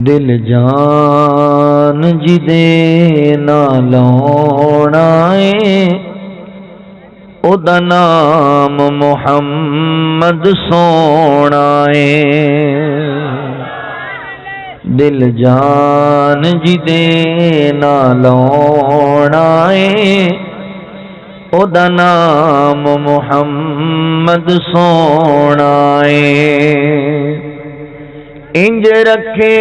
دل جان جی دے نالونا او دا نام محمد سونا دل جان جی دے نالونا او دا نام محمد سونا انج رکھے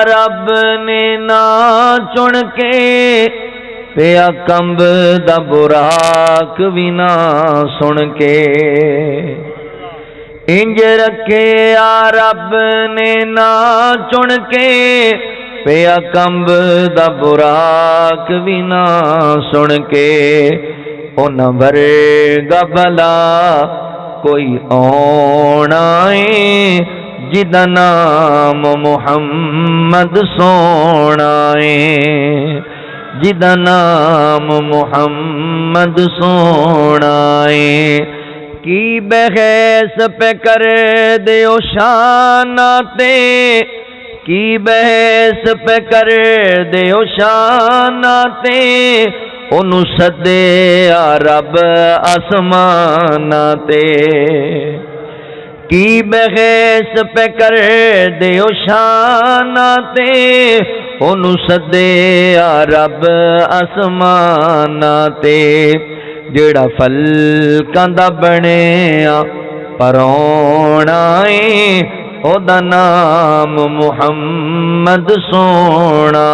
رب نے نا چن کے پیا کمب دا براق بھی نہ سن کے انج رکھے رب نے نا چن کے پیا کمب دا براق بھی نہ سن کے ان ورگا بلا کوئی آنا جدا نام محمد سونا جدا نام محمد سونا کی بحث پہ کر دیو شاناتے کی بحث پہ کر دیو شاناتے انہوں سدے رب آسماناتے کی بحث پہ کر دیو شاناتے انہوں سدے رب آسماناتے جڑا فلکاں دا بنیا پرونا او دا نام محمد سونا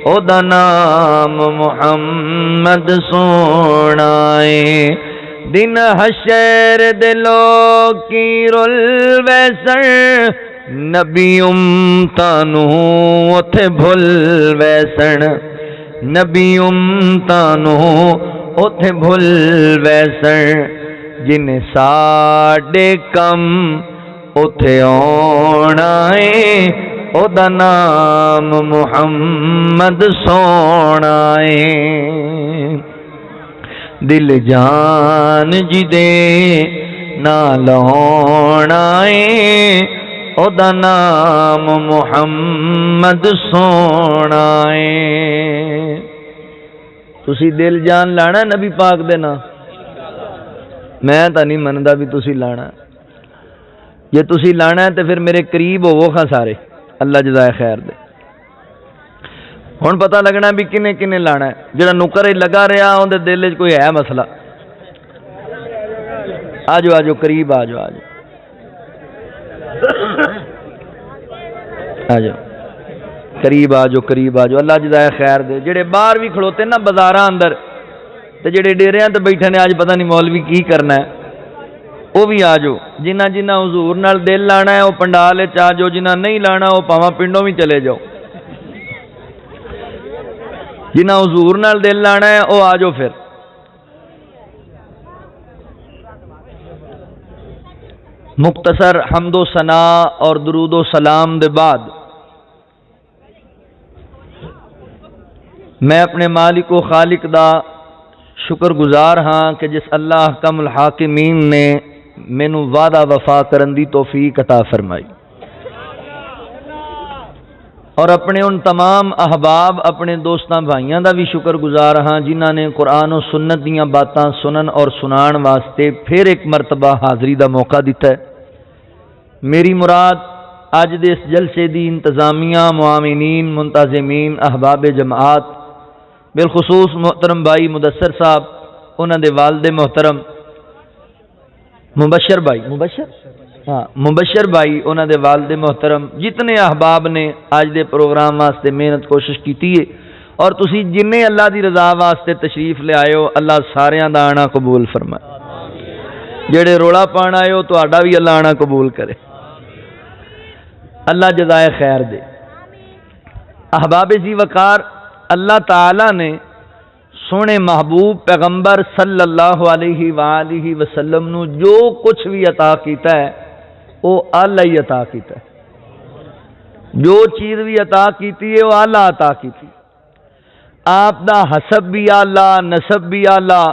او دا نام محمد سونا دن حشر دلو کی رول ویسر نبی امتانو اتھے بھول ویسن نبی امتانو اتھے بھول ویسن جن ساڑے کم اتھے آنا او دا نام محمد سونا دل جان جی دے نالونا او دا نام محمد سونا تسی دل جان لانا نبی پاک دے نا میں تا نہیں مندا بھی تسی لانا یہ تسی لانا ہے تو پھر میرے قریب ہو خاں سارے اللہ جزائے خیر دے ہن پتہ لگنا بھی کنے کنے لانا ہے جڑا نکر لگا رہا اون دے دل وچ کوئی ہے مسئلہ آجو آجو قریب آجو آجو آجو قریب آجو قریب آجو اللہ جزائے خیر دے جڑے باہر بھی کھڑوتے نا بازاراں اندر تے جڑے ڈیریاں تے بیٹھے نے آج پتہ نہیں مولوی کی کرنا ہے وہ بھی آجو جنہ جنہ حضور نال دل لانا ہے وہ پنڈال وچ آجو جنہ نہیں لانا وہ پاواں پنڈوں بھی چلے جاؤ جنہ حضور نال دل لانا ہے وہ آجو پھر مختصر حمد و ثنا اور درود و سلام دے بعد میں اپنے مالک و خالق دا شکر گزار ہاں کہ جس اللہ احکم الحاکمین نے مینو وعدہ وفا کرن دی توفیق عطا فرمائی اور اپنے ان تمام احباب اپنے دوستاں بھائیاں دا بھی شکر گزار ہاں جنہاں نے قرآن و سنت دیاں باتاں سنن اور سنان واسطے پھر ایک مرتبہ حاضری دا موقع دیتا ہے میری مراد آج دے اس جلسے دی انتظامیہ معاونین منتظمین احباب جماعت بالخصوص محترم بھائی مدثر صاحب انہاں دے والد محترم مبشر بھائی انہاں دے والد محترم جتنے احباب نے آج دے پروگرام واسطے محنت کوشش کیتی ہے اور تسی جننے اللہ دی رضا واسطے تشریف لے آئے ہو اللہ ساریاں دا آنا قبول فرمائے جڑے روڑا پان آئے ہو تو آڈا بھی اللہ آنا قبول کرے اللہ جزائے خیر دے احباب زی وقار اللہ تعالی نے سونے محبوب پیغمبر صلی اللہ علیہ وآلہ وسلم نو جو کچھ بھی عطا کیتا ہے وہ اللہ ہی عطا کیتا ہے جو چیز بھی عطا کیتی ہے وہ اللہ عطا کیتی آپ دا حسب بھی آلہ نسب بھی آلہ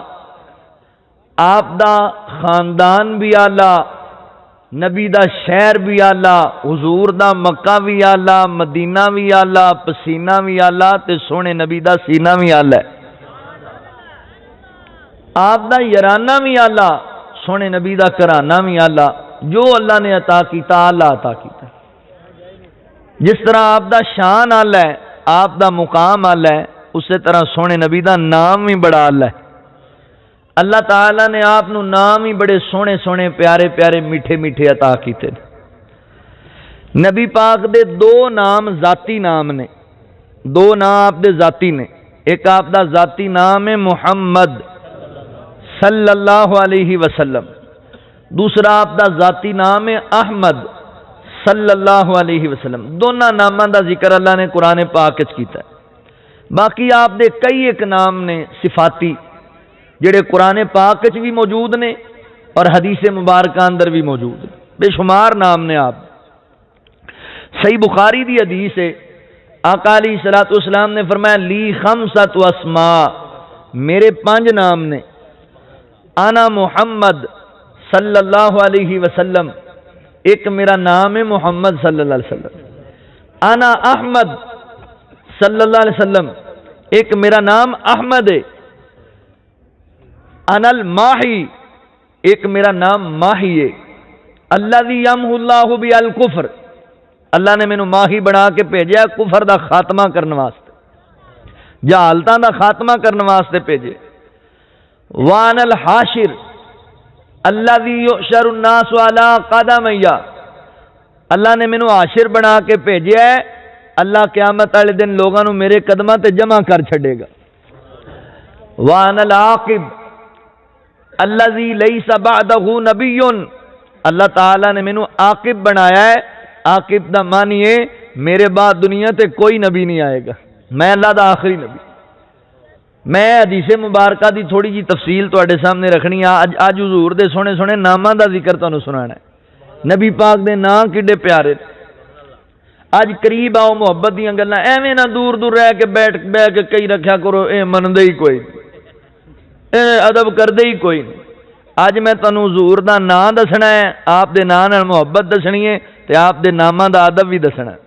آپ دا خاندان بھی آلہ نبی دا شہر بھی آلہ، حضور دا مکہ بھی آلہ، مدینہ بھی آلہ، پسینہ بھی آلہ تے سونے نبی دا سینہ بھی آلہ ہے۔ آپ دا یارانہ بھی آلہ، سونے نبی دا کرانہ بھی آلہ، جو اللہ نے عطا کیتا اللہ عطا کیتا۔ جس طرح آپ دا شان آلہ ہے، آپ دا مقام آلہ ہے، اسی طرح سونے نبی دا نام بھی بڑا آلہ ہے۔ اللہ تعالیٰ نے آپ نو نام ہی بڑے سونے سونے پیارے پیارے میٹھے میٹھے عطا کیتے۔ نبی پاک دے دو نام ذاتی نام نے، دو نام آپ دے ذاتی نے۔ ایک آپ دا ذاتی نام ہے محمد صلی اللہ علیہ وسلم، دوسرا آپ دا ذاتی نام ہے احمد صلی اللہ علیہ وسلم۔ دونوں ناموں دا ذکر اللہ نے قرآن پاک وچ کیتا ہے۔ باقی آپ دے کئی ایک نام نے صفاتی جڑے قرآن پاک وچ بھی موجود نے اور حدیث مبارکہ اندر بھی موجود ہیں، بے شمار نام نے آپ۔ صحیح بخاری دی حدیث ہے، آقا علیہ الصلوۃ والسلام نے فرمایا لی خمسۃ اسماء، میرے 5 نام نے، انا محمد صلی اللہ علیہ وسلم، ایک میرا نام ہے محمد صلی اللہ علیہ وسلم، انا احمد صلی اللہ علیہ وسلم، ایک میرا نام احمد ہے، انا الماحی، ایک میرا نام ماہی ہے، الذی یمحو اللہ بی الکفر، اللہ نے مینوں ماہی بنا کے بھیجا کفر دا خاتمہ کرنے واسطے، جہالتاں دا خاتمہ کرنے واسطے بھیجے۔ وانا الحاشر الذی یحشر الناس علی قدمی، اللہ نے مینوں حاشر بنا کے بھیجا ہے، اللہ قیامت والے دن لوگاں نوں میرے قدماں تے جمع کر چھڈے گا۔ وانا العاقب الذی لیس بعدہ نبی، اللہ تعالیٰ نے مینوں عاقب بنایا ہے، عاقب دا معنی ہے میرے بعد دنیا تے کوئی نبی نہیں آئے گا، میں اللہ دا آخری نبی۔ میں حدیث مبارکہ دی تھوڑی جی تفصیل تواڈے سامنے رکھنی ہے۔ اج حضور دے سونے سونے ناماں دا ذکر تانوں سنانا ہے۔ نبی پاک دے نام کڈے پیارے، اج قریب آؤ محبت دیاں گلاں ایویں نہ دور دور رہ کے بیٹھ کے کئی رکھیا کرو، اے مندے ہی کوئی نہیں، اے ادب کردے ہی کوئی نہیں۔ اج میں تانوں حضور دا نام دسنا ہے، آپ دے نام نال محبت دسنی ہے تے آپ دے ناماں دا ادب بھی دسنا ہے۔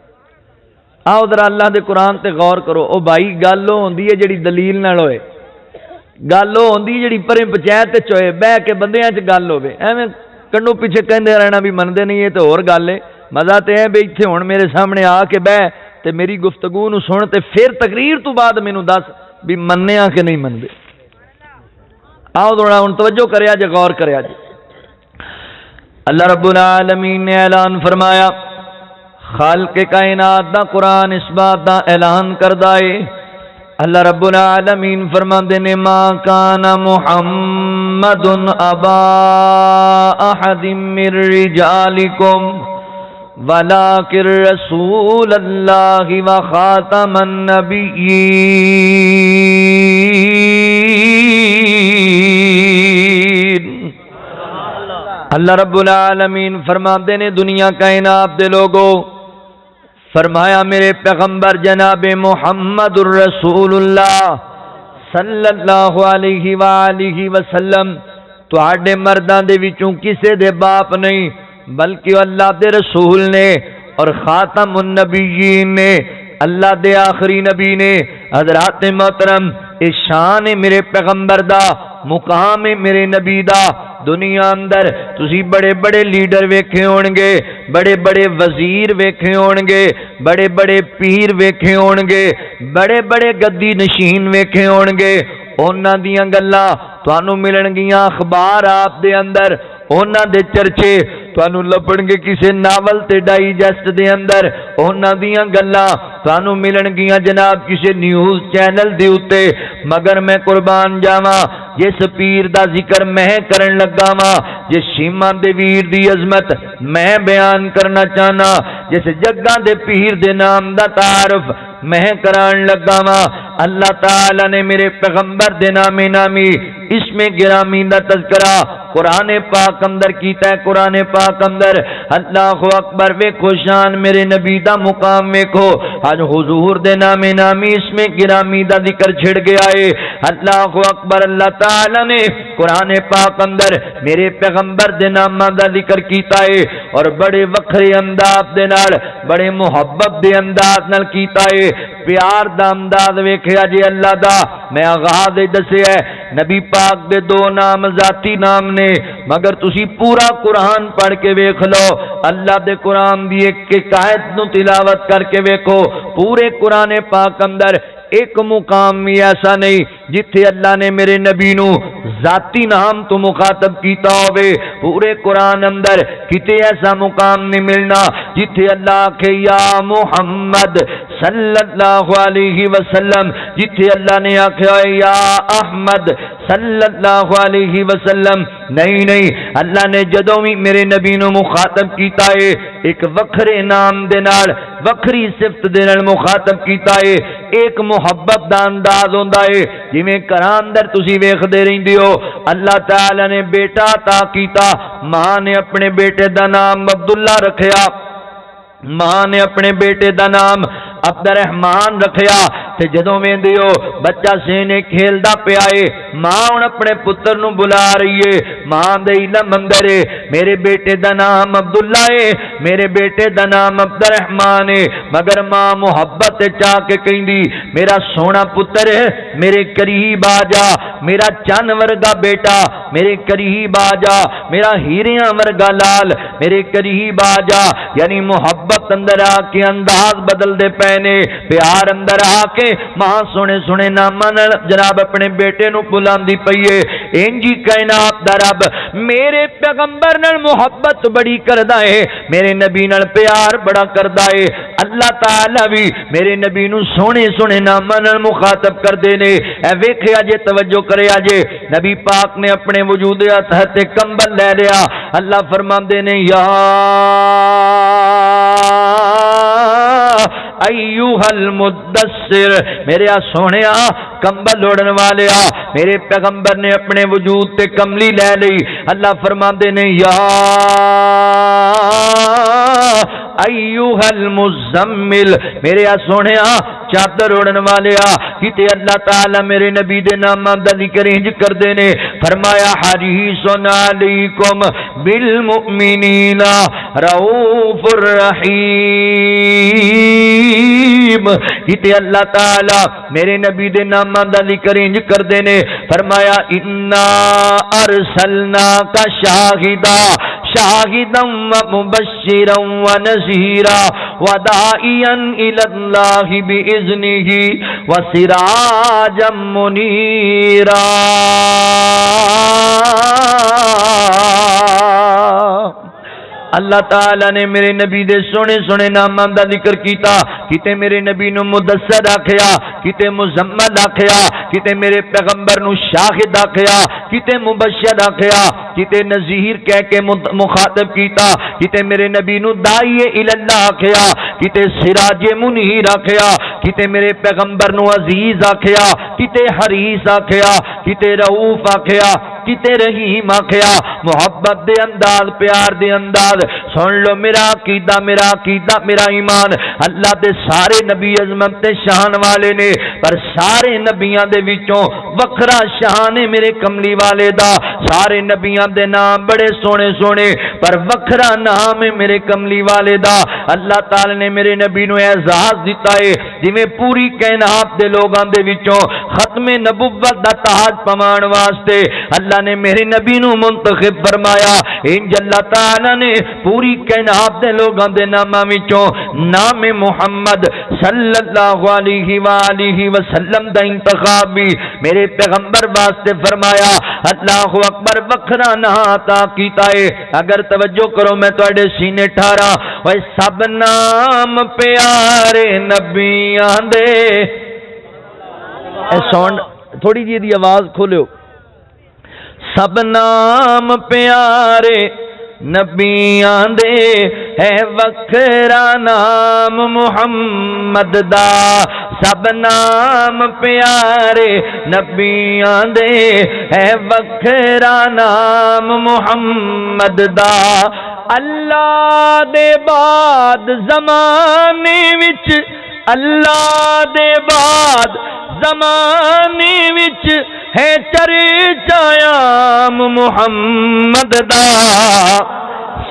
آؤ ذرا اللہ دے قرآن تے غور کرو۔ او بھائی گل وہ ہوندی ہے جڑی دلیل نال ہوئے، گل وہ ہوندی جڑی پرے پنچایت تے ہوئے، بہ کے بندیاں چ گل ہوے، ایویں کنڈو پیچھے کہندے رہنا بھی منتے نہیں ہے تے ہور گل ہے۔ مزہ تے ہے بھی ایتھے ہن میرے سامنے آ کے بہ تے میری گفتگو نو سن تے پھر تقریر تو بعد مینوں دس بھی مننے کہ نہیں مندے۔ آؤ ذرا ہن توجہ کریا جے، غور کریا جے۔ اللہ رب العالمین نے اعلان فرمایا، خالق کائنات دا قرآن اس بات دا اعلان کردا ہے۔ اللہ رب العالمین فرماندے نے ما کان محمد ابا احد من رجالکم ولکن رسول اللہ وخاتم النبیین۔ اللہ رب العالمین فرماتے نے دنیا کائنات دے لوگو، فرمایا میرے پیغمبر جناب محمد الرسول اللہ صلی اللہ علیہ وآلہ وسلم تواڈے مرداں دے وچوں کسے دے باپ نہیں بلکہ اللہ دے رسول نے اور خاتم النبیین نے، اللہ دے آخری نبی نے۔ حضرات محترم، اس شان میرے پیغمبر دا، مقام میرے نبی دا۔ دنیا اندر تسی بڑے بڑے لیڈر ویکھے ہون گے، بڑے بڑے وزیر ویکھے ہون گے، بڑے بڑے پیر ویکھے ہون گے، بڑے بڑے گدی نشین ویکھے ہون گے، انہاں دیاں گلاں تانوں ملن گیاں اخبار آپ دے اندر، انہاں دے چرچے تانوں لبن گے کسے ناول تے ڈائجسٹ دے اندر، انہاں دیاں گلاں تانوں ملن گیاں جناب کسے نیوز چینل دے اوتے۔ مگر میں قربان جاواں جس پیر دا ذکر میں کرن لگا واں، جس شیما دے ویر دی عظمت میں بیان کرنا چاہنا، جس جگاں دے پیر دے نام دا تعارف میں کران لگا واں، اللہ تعالی نے میرے پیغمبر دے نام نامی اسم گرامی دا تذکرہ قرآن پاک اندر کیتا ہے. قرآن پاک اندر اللہ اکبر ویکھو شان میرے نبی دا مقام ویکھو. اج حضور دے نام نامی اسم گرامی دا ذکر چھڑ گیا ہے. اللہ اکبر. اللہ تعالی نے قرآن پاک اندر میرے پیغمبر دے نام دا ذکر کیتا ہے اور بڑے وکھرے انداز دے نال بڑے محبت دے انداز نال کیتا ہے. پیار دا انداز ویکھیا جی اللہ دا. میں آغاز دسیا ہے نبی پاک دے دو نام ذاتی نام نے مگر تسی پورا قرآن پڑھ کے ویکھ لو. اللہ دے قرآن دی ایک آیت نو تلاوت کر کے ویکھو. پورے قرآن پاک اندر ایک مقام بھی ایسا نہیں جتھے اللہ نے میرے نبی نو ذاتی نام تو مخاطب کیتا ہوئے. پورے قرآن اندر کتے ایسا مقام نہیں ملنا جتھے اللہ کے یا محمد صلی اللہ علیہ وسلم, جتھے اللہ نے آکھا یا احمد صلی اللہ علیہ وسلم. نہیں نہیں, اللہ نے جدوں بھی میرے نبی نو مخاطب کیتا ہے ایک وکھرے نام دے نال وکھری صفت دے نال مخاطب کیتا ہے. ایک محبت دا انداز ہوندا ہے جویں گھراں اندر تسی ویکھدے رہندے ہو. اللہ تعالی نے بیٹا عطا کیتا, ماں نے اپنے بیٹے دا نام عبداللہ رکھیا, ماں نے اپنے بیٹے دا نام عبد الرحمان رکھیا. تے جدوں ویندے ہو بچہ سینے کھیلدا پیا اے, ماں ہن اپنے پتر نو بلا رہی ہے. ماں دے علم اندر ہے میرے بیٹے دا نام عبداللہ ہے, میرے بیٹے دا نام عبد الرحمان ہے, مگر ماں محبت چاہ کے کہندی میرا سونا پتر ہے, میرے قریب آ جا, میرا چن ورگا بیٹا میرے قریب آ جا, میرا ہیریاں ورگا لال میرے قریب آ جا. یعنی محبت اندر آ کے انداز بدل دے پینے, پیار اندر آ کے ماں سونے سونے ناماں نال جناب اپنے بیٹے نو بلاندی پئی ہے. انجی کائنات دا رب میرے پیغمبر نال محبت بڑی کردا ہے, میرے نبی نال پیار بڑا کردا ہے. اللہ تعالی بھی میرے نبی نو سونے سونے ناماں نال مخاطب کردے نے. اے ویکھیا جے, توجہ کریا جے, نبی پاک نے اپنے وجود تحت کمبل لے لیا. اللہ فرماندے نے یا ایوہ المدثر, میرے سونیا کمبل اوڑن والیا, میرے پیغمبر نے اپنے وجود تے کملی لے لی. اللہ فرماندے نے یا ایوہ المزمل, میرے سونیا چادر اوڑن والیا. کتے اللہ تعالی میرے نبی دے ناماں دا ذکر انج کردے نے, فرمایا حریص علیکم بالمؤمنین رؤوف الرحیم. کتے اللہ تعالی میرے نبی دے ناماں دا ذکر انج کردے نے, فرمایا انا ارسلناک شاہدا شاہدا ومبشرا ونذیرا وداعیا الی اللہ باذنہ وسراجا منیرا. اللہ تعالی نے میرے نبی دے سونے سونے ناماں دا ذکر کیتا. کتے میرے نبی نو مدثر آکھیا, کتے مزمل آکھیا, کتے میرے پیغمبر نو شاہد آکھیا, کتے مبشر آکھیا, کتے نذیر کہہ کے مخاطب کیتا, کتے میرے نبی نو داعی الی اللہ آکھیا, کتے سراج منیر آکھیا, کتے میرے پیغمبر نو عزیز آکھیا, کتے حریص آکھیا, کتے رؤوف آکھیا, کتے رحیم آکھیا. محبت دے انداز, پیار دے انداز. سن لو میرا عقیدہ, میرا عقیدہ, میرا ایمان, اللہ دے سارے نبی عظمت تے شان والے نے, پر سارے نبیاں دے وچوں وکھرا شان ہے میرے کملی والے دا. سارے نبیاں دے نام بڑے سونے سونے, پر وکھرا نام ہے میرے کملی والے دا. اللہ تعالی نے میرے نبی نو اعزاز دتا ہے جویں پوری کائنات دے لوگاں دے وچوں ختم نبوت دا تاج پوان واسطے اللہ نے میرے نبی نو منتخب فرمایا. انج اللہ تعالی نے پوری کائنات دے لوگاں دے ناماں وچوں نام محمد صلی اللہ علیہ وآلہ وسلم دا انتخاب بھی میرے پیغمبر واسطے فرمایا. اللہ اکبر. وکھرا نہ عطا کیتا ہے. اگر توجہ کرو میں تواڈے سینے ٹھارا, اوے سب نام پیارے نبیاں دے. اے ساؤنڈ تھوڑی جی دی آواز کھولو. سب نام پیارے نبیاں دے ہے وکھرا نام محمد دا. سب نام پیارے نبیاں دے ہے وکھرا نام محمد دا اللہ دے بعد زمانے وچ اللہ دے بعد زمانے وچ ہے چرچایام محمد دا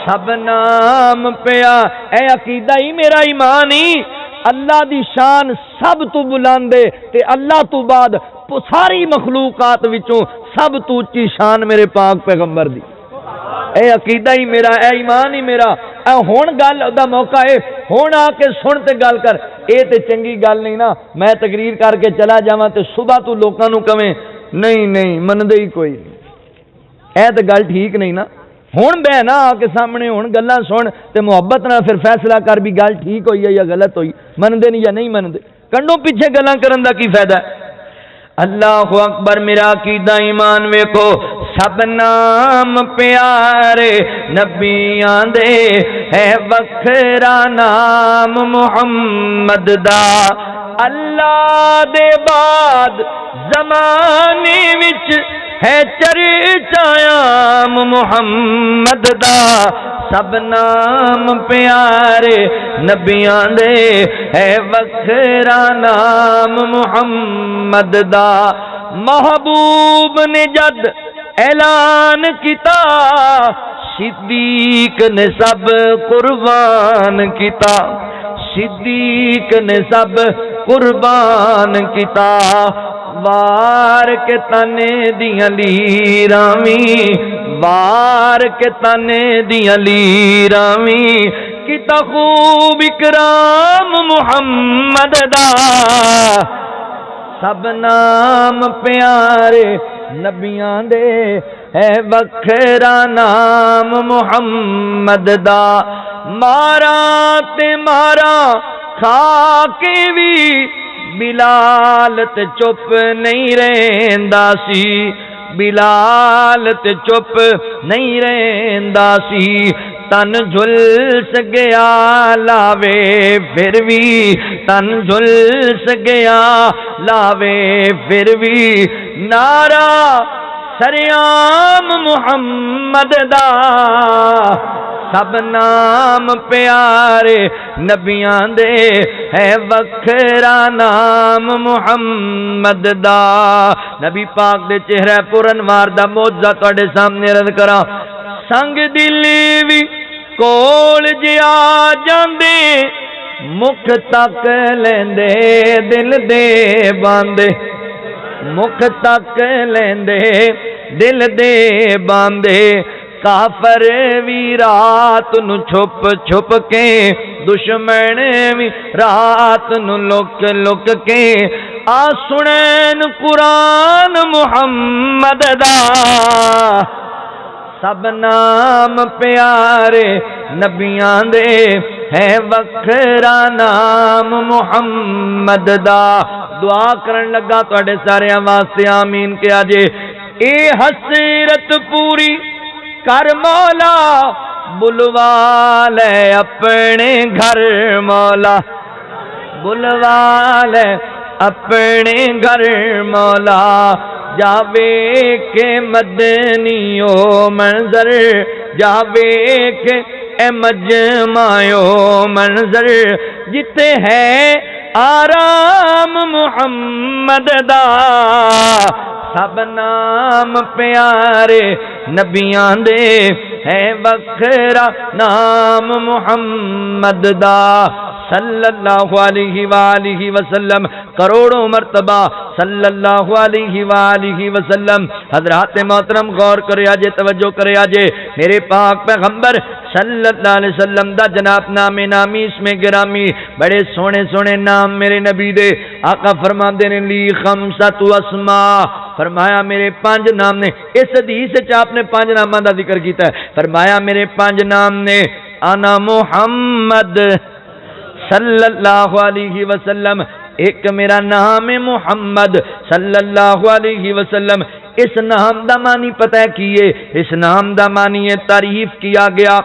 سب نام پیا اے عقیدہ ہی میرا ایمان ہی اللہ دی شان سب تو بلندے تے اللہ تو بعد ساری مخلوقات وچوں سب تو اونچی شان میرے پاک پیغمبر دی اے عقیدہ ہی میرا اے ایمان ہی میرا اے ہون گل دا موقع ہے ہون آ کے سن تے گل کر اے تے چنگی گل نہیں نا میں تقریر کر کے چلا جاواں تے صبح تو لوکاں نوں کہیں نہیں مندے ہی کوئی نہیں اے تے گل ٹھیک نہیں نا ہون بہ نا آ کے سامنے ہون گلاں سن تے محبت نہ پھر فیصلہ کر بھی گل ٹھیک ہوئی ہے یا غلط ہوئی مندے نہیں یا نہیں مندے کنڈوں پیچھے گلاں کرن دا کی فائدہ ہے اللہ اکبر میرا عقیدہ ایمان ویکھو سب نام پیارے نبیاں دے ہے وکھرا نام محمد دا اللہ دے بعد زمانے وچ ہے چرچایام محمد دا سب نام پیارے نبیاں دے ہے وکھرا نام محمد دا محبوب نے جد اعلان کیتا صدیق نے سب قربان کیتا صدیق نے سب قربان کیتا وار کے تنے دیاں لیراویں وار کے تنے دیاں لیراویں کیتا خوب اکرام محمد دا سب نام پیارے نبیاں دے ہے وکھرا نام محمد دا مارا تے مارا کھا کے بھی بلال تے چپ نہیں رہندا سی بلال تے چپ نہیں رہندا سی تن جھلس گیا لاوے پھر بھی تن جھلس گیا لاوے پھر بھی نعرہ سریام محمد دا سب نام پیارے نبیاں دے ہے وکھرا نام محمد دا نبی پاک دے چہرہ پر انوار دا معجزہ تواڈے سامنے رد کراں سنگ دلی وی کول جیا جاندے مکھ تک لیندے دل دے باندے مکھ تک لیندے دل دے باندے کافر وی رات نو چھپ چھپ کے دشمن وی رات نو لک لک کے آ سنین قرآن محمد دا سب نام پیارے نبیاں دے ہے وکھرا نام محمد دا دعا کرن لگا تواڈے سارے واسطے آمین کہ آجے اے حسرت پوری کر مولا بلوا لے اپنے گھر مولا بلوا لے اپنے گھر مولا جاوے کے مدنیو منظر جاوے کے اے مجمعیو منظر جتے ہے آرام محمد دا سب نام پیارے نبیاں دے ہے وکھرا نام محمد دا صلی اللہ علیہ وآلہ وسلم کروڑوں مرتبہ صلی اللہ علیہ وآلہ وسلم حضرات محترم غور کرے آجے توجہ کرے آجے میرے پاک پیغمبر صلی اللہ علیہ وسلم دا جناب نام نامی اس میں گرامی بڑے سونے سونے نام میرے نبی دے آقا فرمان دینے لی خمسۃ اسماء فرمایا میرے 5 نام نے اس حدیث سے آپ نے 5 ناموں دا ذکر کیتا ہے فرمایا میرے 5 نام نے انا محمد صلی اللہ علیہ وسلم ایک میرا نام ہے محمد صلی اللہ علیہ وسلم اس نام دا معنی پتہ ہے کیے اس نام دا معنی ہے تعریف کیا گیا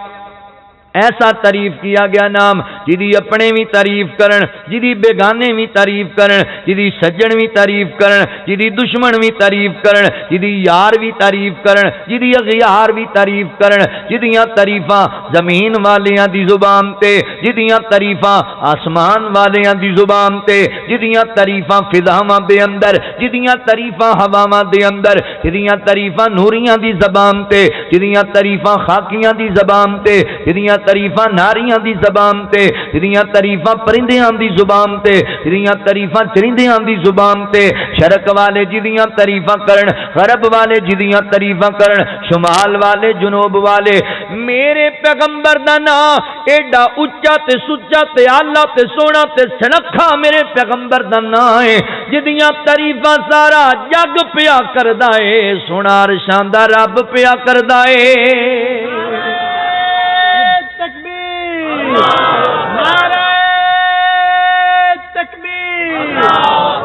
ایسا تعریف کیا گیا نام جدی اپنے بھی تعریف کرن، جدی بیگانے بھی تعریف کرن، جدی سجن بھی تعریف کرن، جدی دشمن بھی تعریف کرن، جدی یار بھی تعریف کرن، جدی اغیار بھی تعریف کرن، جدیاں تعریفاں زمین والیاں دی زبان تے، جدیاں تعریفاں آسمان والیاں دی زبان تے، جدیاں تعریفاں فضاواں دے اندر، جدیاں تعریفاں ہواواں دے اندر، جدیاں تعریفاں نوریاں دی زبان تے، جدیاں تعریفاں خاکیاں دی زبان تے، جدیاں تعریفاں ناریاں دی زبان تے، جدیاں تعریفاں پرندیاں دی زبان تے، جدیاں تعریفاں چرندیاں دی زبان تے، شرق والے جدیاں تعریفاں کرن، غرب والے جدیاں تعریفاں کرن، شمال والے جنوب والے، میرے پیغمبر دا نام ایڈا اچا تے سچا تے آلہ تے سونا تے سنکھا میرے پیغمبر دا نام ہے جدیاں تعریفاں سارا جگ پیا کردا ہے، سونا عرشاں دا رب پیا کردا ہے۔ تکبیر، نعرہ تکبیر،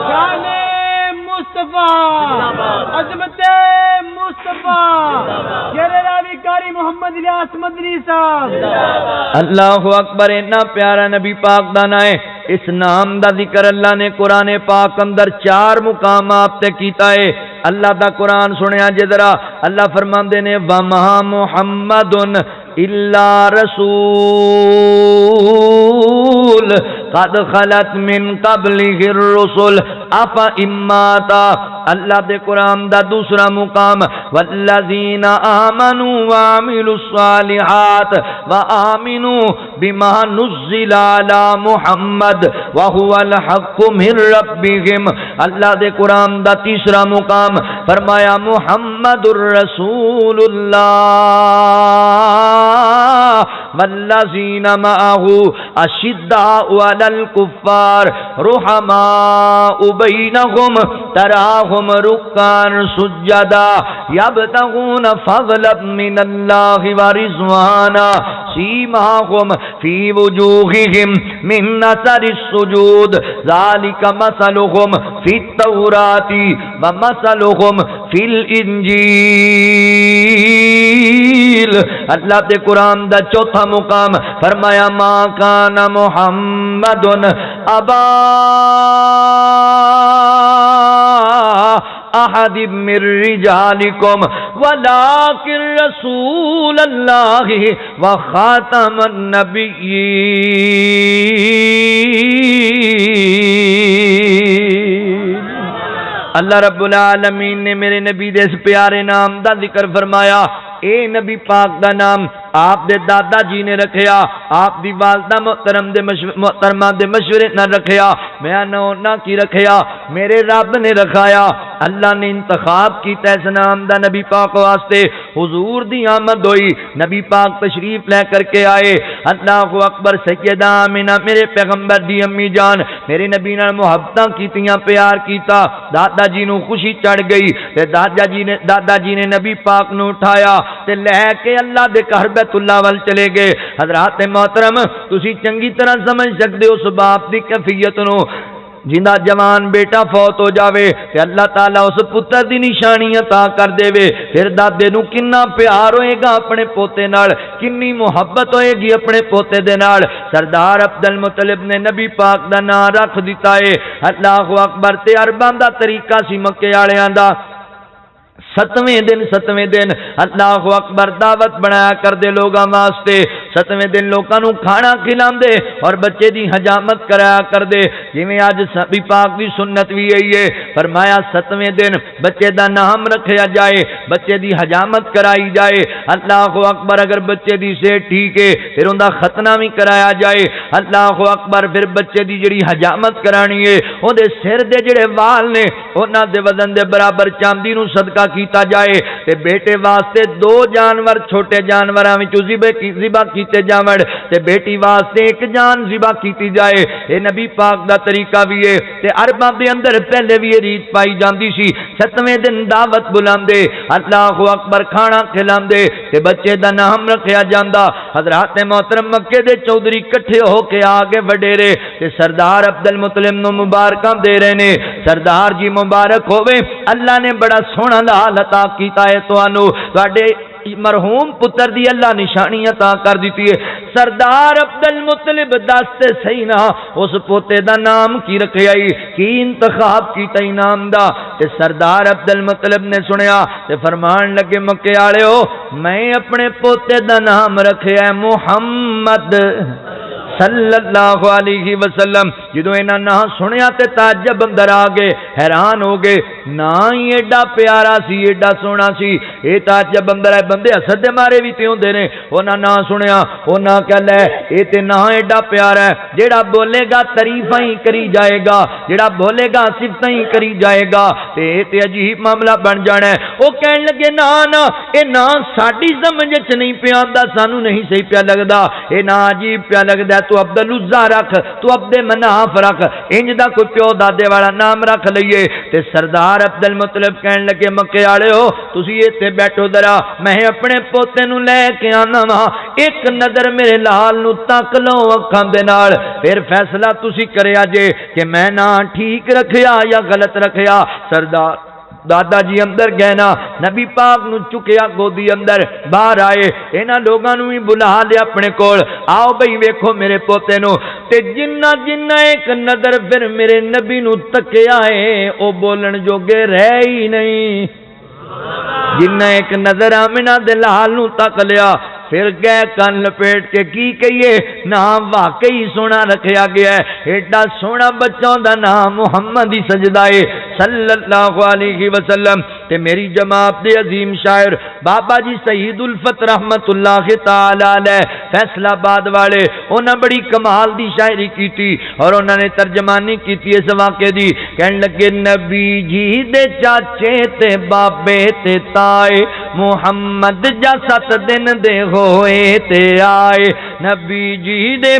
شان مصطفیٰ، عظمت مصطفیٰ، شیر راوی قاری محمد الیاس مدنی صاحب۔ اللہ اکبر، اتنا پیارا نبی پاک دا نام ہے، اس نام دا ذکر اللہ نے قرآن پاک اندر 4 مقام آپ تے کیتا ہے۔ اللہ دا قرآن سنیا جے ذرا، اللہ فرماندے نے وَمَا مُحَمَّدٌ إِلَّا رَسُولٌ قَدْ خَلَتْ مِن قَبْلِهِ الرُّسُلُ أَفَإِن مَّاتَ، اللہ دے قرآن دا دوسرا مقام وَالَّذِينَ آمَنُوا وَعَمِلُوا الصَّالِحَاتِ وَآمِنُوا بِمَا نُزِّلَ عَلَى مُحَمَّدٍ وَهُوَ الْحَقُّ مِن رَّبِّهِمْ، اللہ دے قرآن دا تیسرا مقام فرمایا محمد الرسول اللہ والذین معه اشداء علی الکفار رحماء بینہم تراہم رکعا سجدا یبتغون فضلا من اللہ ورضوانا سیماہم فی وجوہہم من اثر السجود ذالک مثلہم فی التوراۃ ومثلہم فی الانجیل، اللہ دے قرآن دا چوتھا مقام فرمایا ما کان محمد ابا احد من رجالکم ولکن رسول اللہ وخاتم النبیین۔ اللہ رب العالمین نے میرے نبی دے اس پیارے نام دا ذکر فرمایا۔ اے نبی پاک دا نام آپ دے دادا جی نے رکھیا، آپ دی والدہ محترمہ دے مشورے نہ رکھیا، میں نہ کی رکھیا، میرے رب نے رکھایا۔ اللہ نے انتخاب کیتا اس نام دا نبی پاک واسطے۔ حضور دی آمد ہوئی، نبی پاک تشریف لے کر کے آئے، اللہ اکبر، سیدہ آمینہ میرے پیغمبر دی امی جان میرے نبی نال محبتاں کیتیاں، پیار کیتا، دادا جی نو خوشی چڑھ گئی تے دادا جی نے نبی پاک نو اٹھایا تے لے کے اللہ دے گھر بیت اللہ وال چلے گئے۔ حضرات محترم، تسی چنگی طرح سمجھ سکتے ہو اس باپ دی کیفیت نو، جندا جوان بیٹا فوت ہو جاوے تے اللہ تعالیٰ اس پتر دی نشانی عطا کر دے وے، پھر دادے نو کنا پیار ہوئے گا اپنے پوتے نال، کنی محبت ہوئے گی اپنے پوتے دے نال۔ سردار عبد المطلب نے نبی پاک دا نام رکھ دیتا ہے، اللہ اکبر، تے عرباں دا طریقہ سی مکے والیاں دا، 7ویں دن اللہ اکبر دعوت بنایا کر دے لوگاں واسطے، 7ویں دن لوگاں نو کھانا کھلان دے اور بچے دی حجامت کرایا کر دے، جویں اج نبی پاک دی سنت بھی یہی ہے، فرمایا 7ویں دن بچے دا نام رکھیا جائے، بچے دی حجامت کرائی جائے، اللہ اکبر، اگر بچے دی صحت ٹھیک ہے پھر اوندا ختنہ بھی کرایا جائے، اللہ اکبر، پھر بچے دی جڑی حجامت کرانی ہے اون دے سر دے جڑے وال نے انہاں دے وزن دے برابر چاندی نو صدقہ کیتا جائے، تے بیٹے واسطے 2 جانور چھوٹے جانوراں وچ ذبح کیتے جاون تے بیٹی واسطے 1 جان ذبح کیتی جائے۔ اے نبی پاک دا طریقہ بھی ہے تے عرباں دے اندر پہلے بھی یہ ریت پائی جاندی سی، 7ویں دن دعوت بلاندے، اللہ اکبر، کھانا کھلاندے تے بچے دا نام رکھیا جاندا۔ حضرات محترم، مکے دے چودھری اکٹھے ہو کے آگے وڈیرے تے سردار عبد المطلب نو مبارکاں دے رہے نے، سردار جی مبارک ہوئے، اللہ نے بڑا سونا لال عطا کیتا ہے تانوں، تواڈے مرحوم پتر دی اللہ نشانی عطا کر دیتی ہے۔ سردار عبد المطلب دستے صحیح نہ اس پوتے دا نام کی رکھیا کی انتخاب کیتا نام دا تے سردار عبد المطلب نے سنیا تے فرمان لگے مکے والےو میں اپنے پوتے دا نام رکھیا ہے محمد صلی اللہ علیہ وسلم۔ جدوں انہاں نا سنیا تے تعجب اندر آ گئے، حیران ہو گئے، نا ہی ایڈا پیارا سی، ایڈا سونا سی، اے تعجب اندر آئے بندے حسد دے مارے بھی تے ہوندے نے۔ انہاں نا سنیا، انہاں کہہ لے اے تے نا ایڈا پیارا ہے، جیڑا بولے گا تعریفاں ہی کری جائے گا، جیڑا بولے گا صفتاں ہی کری جائے گا، تے اے تے عجیب معاملہ بن جانا ہے۔ او کہن لگے نا نا اے نا ساڈی سمجھ وچ نہیں پیا آندا، سانو نہیں صحیح پیا لگدا، اے نا عجیب پیا لگدا، تو عبد العزا رکھ، تو عبد مناف رکھ، انج دا کوئی پیو دادے والا نام رکھ لئیے۔ تے سردار عبد المطلب کہن لگے مکے والےو تسی ایتھے بیٹھو ذرا، میں اپنے پوتے نو لے کے آنا وا، ایک نظر میرے لال نو تک لو اکھاں دے نال، پھر فیصلہ تسی کریا جے کہ میں نا ٹھیک رکھیا یا غلط رکھیا۔ سردار دادا جی اندر گئے نا، نبی پاک نو چکیا گودی اندر، باہر آئے، انہاں لوگاں نو ہی بلا لیا اپنے کول، آؤ بھئی ویکھو میرے پوتے نو۔ تے جنہ جنہ ایک نظر پھر میرے نبی نو تکیا ہے او بولن جوگے رہ ہی نہیں، جنہ ایک نظر آمنہ دے لال نو تک لیا، پھر گئے کان لپیٹ کے کی کہیے نام واقعی سونا رکھیا گیا ہے، ایڈا سونا بچوں دا نام محمد سجدائے صلی اللہ علیہ وسلم۔ تے میری جماعت دے عظیم شاعر بابا جی سعید الفت رحمت اللہ تعالی علیہ فیصلہ آباد والے، انہاں بڑی کمال دی شاعری کی تھی اور انہاں نے ترجمانی کی تھی اس واقعے دی۔ کہن لگے نبی جی دے چاچے تے بابے تے تائے محمد جا 7 دن دے ہوئے تے آئے، نبی جی دے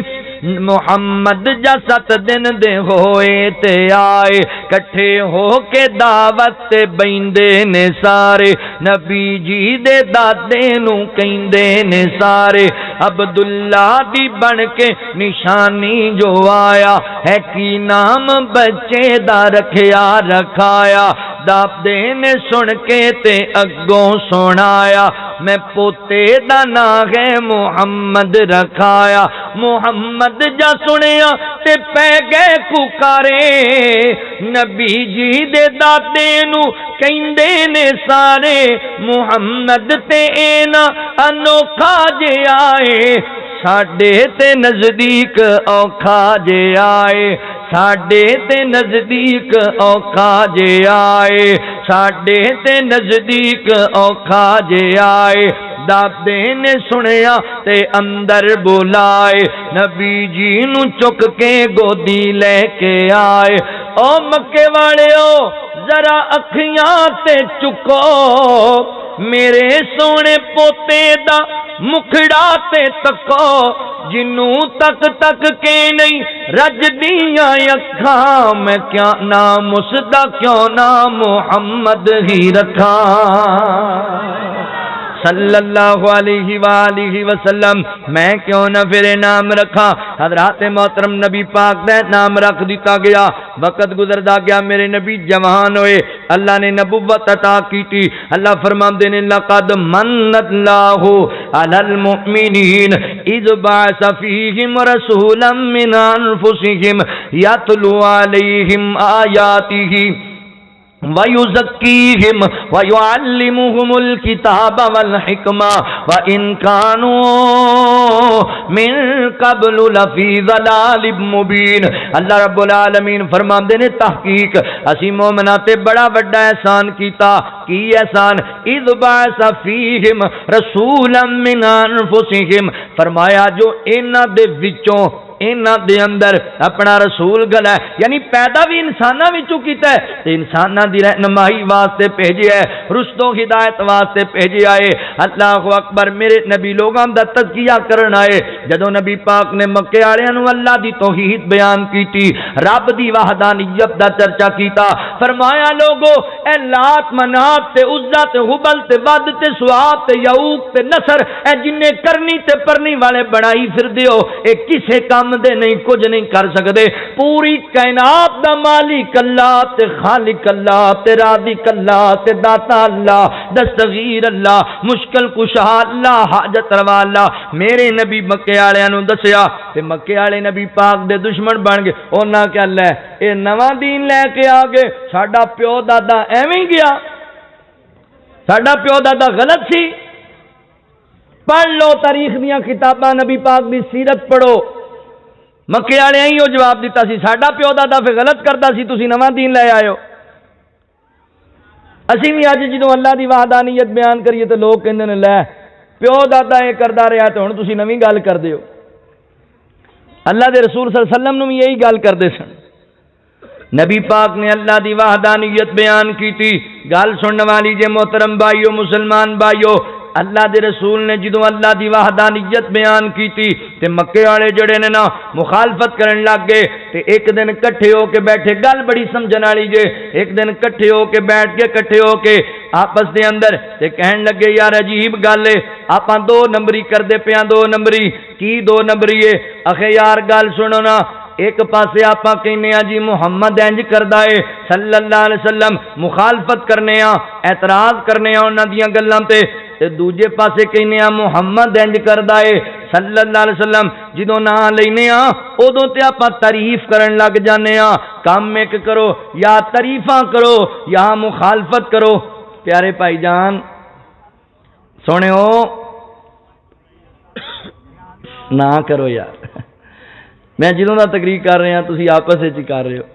محمد جا 7 دن دے ہوئے تے آئے، کٹھے ہو کے دعوت تے بیندے نے سارے، نبی جی دے دادے نو کہندے نے سارے، عبداللہ دی بن کے نشانی جو آیا ہے کی نام بچے دا رکھیا رکھایا، دادے نے سن کے تے اگوں سنایا، میں پوتے دا نام ہے محمد رکھایا، محمد جا سنیا تے پہ گئے پکارے، نبی جی دے دادے نو کہندے نے سارے، محمد تے اینا انوکھا جے آئے، ساڈے تے نزدیک اوکھا جے آئے، ساڈے تے نزدیک اوکھا جے آئے، ساڈے تے نزدیک اوکھا جے آئے، دادے نے سنیا تے اندر بلائے، نبی جی نو چک کے گودی لے کے آئے، او مکے والےو ذرا اکھیاں تے چکو، میرے سونے پوتے دا مکھڑا تے تکو، جنوں تک تک کے نہیں رج دیاں اکھاں، میں کیا نام اس دا کیوں نام محمد ہی رکھاں صلی اللہ علیہ وآلہ وسلم، میں کیوں نہ پھر نام رکھا۔ حضرات محترم نبی پاک دا نام رکھ دیتا گیا، وقت گزردا گیا، میرے نبی جوان ہوئے، اللہ نے نبوت عطا کی تھی، اللہ فرماندے نے لقد من اللہ علی المؤمنین اذ بعث فیہم رسولا من انفسہم یتلو علیہم آیاتہ وَيُزَكِّيهِمْ وَيُعَلِّمُهُمُ الْكِتَابَ وَالْحِكْمَةَ وَإِنْ كَانُوا مِنْ قَبْلُ لَفِي ضَلَالٍ مُبِينٍ۔ اللہ رب العالمین فرماندے نے تحقیق اسی مومناں تے بڑا بڑا احسان کیتا، کی احسان؟ اِذْ بَعَثَ فِيهِمْ رَسُولًا مِنْ أَنفُسِهِمْ، فرمایا جو انہاں دے وچوں انہاں دے اندر اپنا رسول گلا ہے، یعنی پیدا بھی انساناں وچوں کیتا ہے تے انساناں دی رہنمائی واسطے بھیجیا ہے، رشد و ہدایت واسطے بھیجیا ہے۔ اللہ اکبر، میرے نبی لوگاں دا تزکیہ کرن آئے، جدو نبی پاک نے مکے والوں نو اللہ دی توحید بیان کیتی، رب دی وحدانیت دا چرچا کیتا، فرمایا لوگو اے لات منات تے عزا تے حبل تے ود تے سواب تے یعوق تے نصر، اے جننے کرنی تے پرنی والے بڑائی پھر دیو، اے کسے کام دے نہیں، کچھ نہیں کر سکدے، پوری کائنات دا مالک اللہ تے خالق اللہ تے رازق اللہ تے داتا اللہ، دستگیر اللہ، مشکل کشا اللہ، حاجت روا اللہ، میرے نبی مکے والےاں نو دسیا تے مکے والے نبی پاک دے دشمن بن گئے، انہاں کیا لے اے نواں دین لے کے آ گئے، ساڈا پیو دادا ایویں گیا، ساڈا پیو دادا غلط سی، پڑھ لو تاریخ دیاں کتاباں، نبی پاک دی سیرت پڑھو، مکے والے ہی وہ جواب دیتا سی ساڈا پیو دادا پھر غلط کرتا سی، تسی نواں دین لے آئے ہو۔ اسی بھی اج جدوں اللہ دی وحدانیت بیان کریے تو لوگ کہندے نے لے پیو دادا یہ کردا رہا تے ہن تسی نویں گل کردے ہو۔ اللہ دے رسول صلی اللہ علیہ وسلم نو بھی یہی گل کردے سن، نبی پاک نے اللہ دی وحدانیت بیان کیتی، گل سننے والی جے محترم بھائیو مسلمان بھائیو، اللہ دے رسول نے جدوں اللہ دی وحدانیت بیان کیتی تے مکے والے جڑے نے نا مخالفت کرن لگ گئے، تے ایک دن کٹھے ہو کے بیٹھے، گل بڑی سمجھن والی جے، ایک دن کٹھے ہو کے بیٹھ کے کٹھے ہو کے آپس دے اندر تے کہن لگے یار عجیب گل ہے، آپاں دو نمبری کردے پیاں، دو نمبری کی دو نمبری ہے، اخے یار گل سنو نا، ایک پاسے آپاں کہنے ہیں جی محمد انج کردا ہے صلی اللہ علیہ وسلم، مخالفت کرنے ہیں، اعتراض کرنے ہیں انہاں دیاں گلاں تے دوجے پاسے کہنے ہیں محمد انج کردا ہے صلی اللہ علیہ وسلم، جدوں نام لینے ہاں ادوں تے آپاں تعریف کرن لگ جانے ہاں، کام ایک کرو یا تعریفاں کرو یا مخالفت کرو۔ پیارے بھائی جان سنو نہ کرو یار، میں جدوں دا تقریر کر رہا ہاں تسی آپس وچ کر رہے ہو،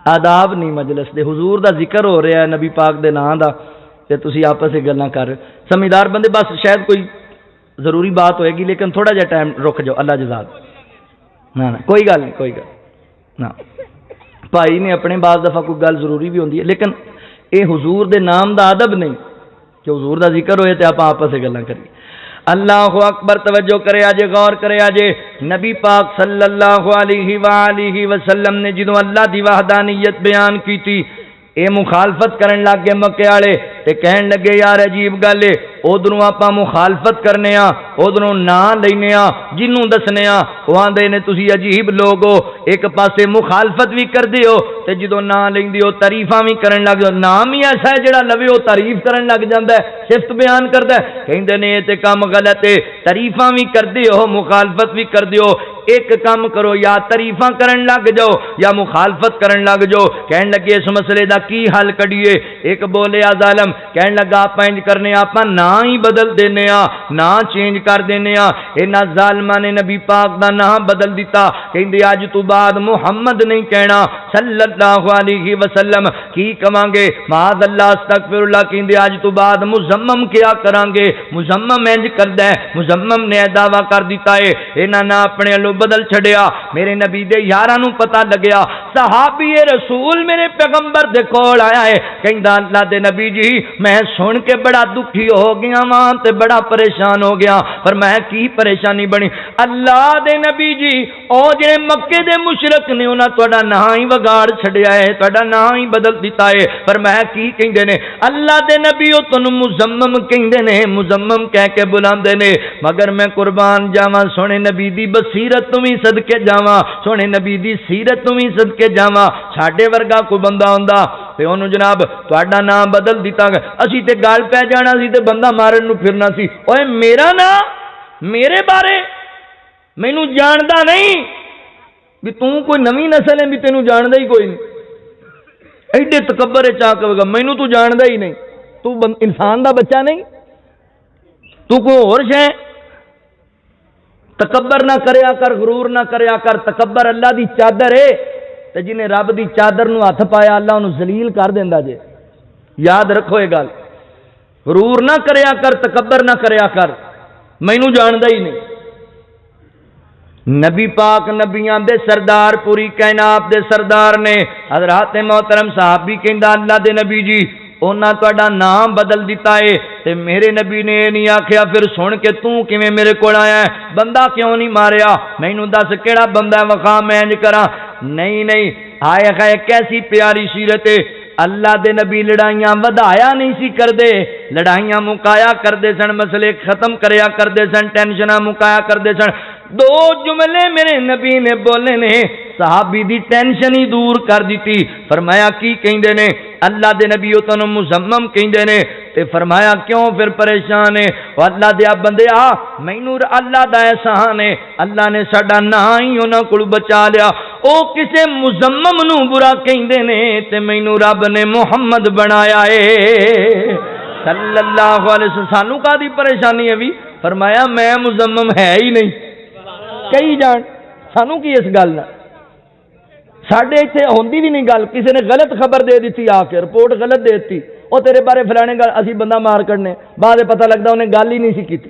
آداب نہیں مجلس دے، حضور دا ذکر ہو رہا ہے نبی پاک دے نام دا تے تسی آپس وچ گلاں کر رہے ہو، سمجھدار بندے بس شاید کوئی ضروری بات ہوئے گی لیکن تھوڑا جا ٹائم رک جاؤ، اللہ جزاک نہ کوئی گل نہیں، کوئی گل نہ بھائی نے اپنے بعض دفعہ کوئی گل ضروری بھی ہوندی ہے لیکن اے حضور دے نام دا ادب نہیں کہ حضور دا ذکر ہوئے تے آپ آپس وچ گلاں کریے۔ اللہ اکبر، توجہ کرے آجے، غور کرے آجے، نبی پاک صلی اللہ علیہ وآلہ وسلم نے جدوں اللہ دی وحدانیت بیان کی تھی، اے مخالفت کرن لگ گئے مکے والے تے کہن لگے یار عجیب گل ہے، ادھروں آپاں مخالفت کرنے ہاں، ادھروں نہ لینے ہاں، جنوں دسنے ہاں وہ آندے نے تسی عجیب لوگ ہو، ایک پاسے مخالفت بھی کردے ہو تے جدوں نہ لیندے ہو تعریفاں بھی کرن لگ جاؤ، نام ہی ایسا ہے جڑا لوے ہو تعریف کرن لگ جاندا ہے، صفت بیان کردا ہے، کہندے نے یہ تے کام غلط ہے، تعریفاں بھی کردے ہو مخالفت بھی کردے ہو، ایک کام کرو یا تعریفاں کرن لگ جاؤ یا مخالفت کرن لگ جاؤ۔ کہن لگے اس مسئلے دا کی حل کڈیے، ایک بولے ظالم کہن لگا آپ انج کرنے آپ نہ ہی بدل دینے ہاں، نہ چینج کر دینے ہاں، انہاں ظالماں نے نبی پاک دا نام بدل دیتا، کہندے اج تو بعد محمد نہیں کہنا صلی اللہ علیہ وسلم، کی کہاں گے معاذ اللہ استغفر اللہ، کہندے اج تو بعد مزمم کیا کران گے، مزمم انج کردا ہے، مزمم نے دعویٰ کر دیتا ہے، انہاں نہ اپنے لو بدل چھڑیا، میرے نبی دے یاراں نو پتہ لگیا، صحابی رسول میرے پیغمبر دے کول آیا ہے، کہندا اللہ دے نبی جی میں سن کے بڑا دکھی ہو گیا ماں تے بڑا پریشان ہو گیا، پر میں کی پریشانی بنی، اللہ دے نبی جی او جڑے مکے دے مشرک نے انہاں تہاڈا نام ہی وگاڑ چھڑیا ہے، تہاڈا نام ہی بدل دیتا ہے، پر میں کی کہندے نے اللہ دے نبی او تانوں مزمم کہندے نے، مزمم کہہ کے بلاندے نے، مگر میں قربان جاواں سونے نبی دی بصیرت تو بھی صدقے جاواں، سونے نبی دی سیرت تو بھی صدقے جاواں، ساڈے ورگا کوئی بندہ ہوندا تے اونوں جناب تہاڈا نام بدل دیتا اسی تے گل پہ جانا سی تے بندہ مارن نو پھرنا سی، اوئے میرا نام میرے بارے مینوں جاندا نہیں بھی تو کوئی نویں نسل ہے بھی تینوں جاندا ہی کوئی نہیں، ایڈے تکبر چا کے مینوں تو جاندا ہی نہیں، تو انسان دا بچہ نہیں، تو کوئی اور شے، تکبر نہ کریا کر، غرور نہ کریا کر، تکبر اللہ دی چادر ہے تے جنہیں رب دی چادر نو ہاتھ پایا اللہ انہوں ذلیل کر دیندا جے، یاد رکھو یہ گل، غرور نہ کریا کر، تکبر نہ کریا کر، مینوں جاندا ہی نہیں۔ نبی پاک نبیاں دے سردار، پوری کائنات دے سردار نے، حضرات محترم صحابی کہندا اللہ دے نبی جی انہاں تہاڈا نام بدل دیتا ہے تے میرے نبی نے نہیں آکھیا پھر سن کے تو کیویں میرے کول آیا ہے، بندہ کیوں نہیں ماریا، مینوں دس کیڑا بندہ ہے وکھا میں انج کراں۔ نہیں آیا کہ کیسی پیاری سیرت ہے، اللہ دے نبی لڑائیاں ودایا نہیں سی کردے، لڑائیاں مکایا کردے سن، مسئلے ختم کریا کردے سن، ٹینشناں مکایا کردے سن۔ دو جملے میرے نبی نے بولے نے صحابی دی ٹینشن ہی دور کر دیتی۔ فرمایا کی کہندے نے اللہ دے نبی تانوں مزمم کہندے نے تے فرمایا کیوں پھر پریشان ہے، او اللہ دیا بندیا مینوں اللہ دا احسان ہے، اللہ نے ساڈا نا ہی انہاں کول بچا لیا۔ او کسے مزمم نو برا کہندے نے تے مینوں رب نے محمد بنایا ہے صلی اللہ علیہ وسلم۔ سانوں کادی پریشانی ہے بھی؟ فرمایا میں مزمم ہے ہی نہیں، کئی جان سانوں کی اس گل نہ ساڈے اتنے ہوندی بھی نہیں گل، کسی نے غلط خبر دے دیتی آ کے رپورٹ غلط دے دیتی، وہ تیرے بارے فلانے گل اسی بندہ مار کڑنے، بعد پتہ لگتا انہیں گل ہی نہیں سی کیتی۔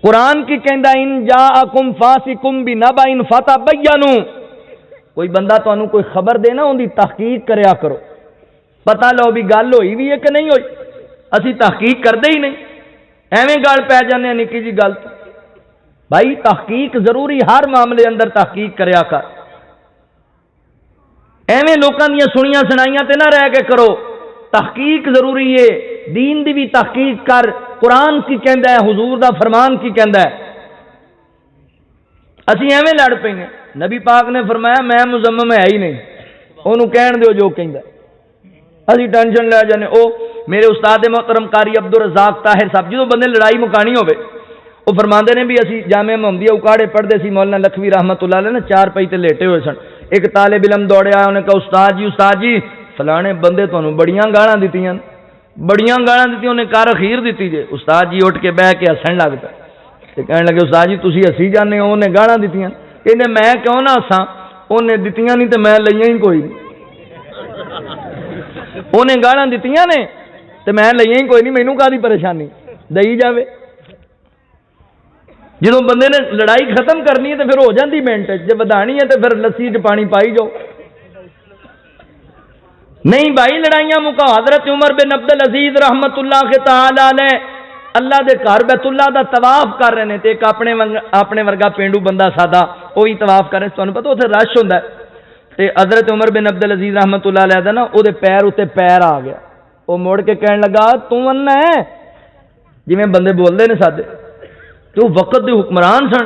قرآن کی کہندا ان جاءکم فاسقم بنبأ فتبینوا، کوئی بندہ تانوں کوئی خبر دے نا ان دی تحقیق کریا کرو، پتہ لو بھی گل ہوئی بھی ہے کہ نہیں ہوئی، اسی تحقیق کردے ہی نہیں، ایویں گل پی جانے ہیں نکی جی گل۔ بھائی تحقیق ضروری، ہر معاملے اندر تحقیق کریا کر، ایویں لوکاں دیاں سنیاں سنائیاں تے نہ رہ کے کرو، تحقیق ضروری ہے، دین دی بھی تحقیق کر، قرآن کی کہندا ہے، حضور دا فرمان کی کہندا ہے۔ اسی ایویں لڑ پے نے، نبی پاک نے فرمایا میں مزمم ہے ہی نہیں، اونوں کہن دیو جو کہندا، اسی ٹینشن لے جانے۔ او میرے استاد محترم قاری عبدالرزاق طاہر صاحب جدوں بندے لڑائی مکانی ہوے وہ فرماندے نے بھی اسی جامعہ محمدیہ اکاڑے پڑھتے سی، مولانا لکھوی رحمت اللہ علیہ نے چار پئی تے لیٹے ہوئے سن، ایک طالب علم دوڑیا، انہیں کہا استاد جی فلانے بندے تانوں بڑیاں گالاں دتیاں، انہیں کر اخیر دیتی جے۔ استاد جی اٹھ کے بہ کے ہسن لگ پے تے کہن لگے استاد جی تسی ہسی جانے ہو، انہیں گالاں دتیاں، کہندے میں کیوں نہ ہساں، انہیں دتیاں نہیں تے میں لئیاں ہی کوئی نہیں، انہیں گالاں دتیاں نے تے میں لئیاں ہی کوئی نہیں، مینوں کادی پریشانی، دئی جاوے۔ جدو بندے نے لڑائی ختم کرنی ہے تو پھر ہو جاتی منٹ، جب ودانی ہے تو پھر لسی چ پانی پائی جاؤ۔ نہیں بھائی لڑائیاں مکا۔ حضرت عمر بن عبد العزیز رحمت اللہ کے تعالی علیہ اللہ دے گھر بیت اللہ دا طواف کر رہے ہیں تے ایک اپنے ورگا پینڈو بندہ سادہ وہ بھی طواف کر رہے ہیں، تمہیں پتہ اتنے رش ہوتا ہے تے حضرت عمر بن عبد العزیز رحمت اللہ علیہ دا نا وہ پیر اتنے پیر آ گیا، وہ مڑ کے کہنے لگا تو انا ہے، جی میں بندے بولتے ہیں سادے تو وقت دے حکمران سن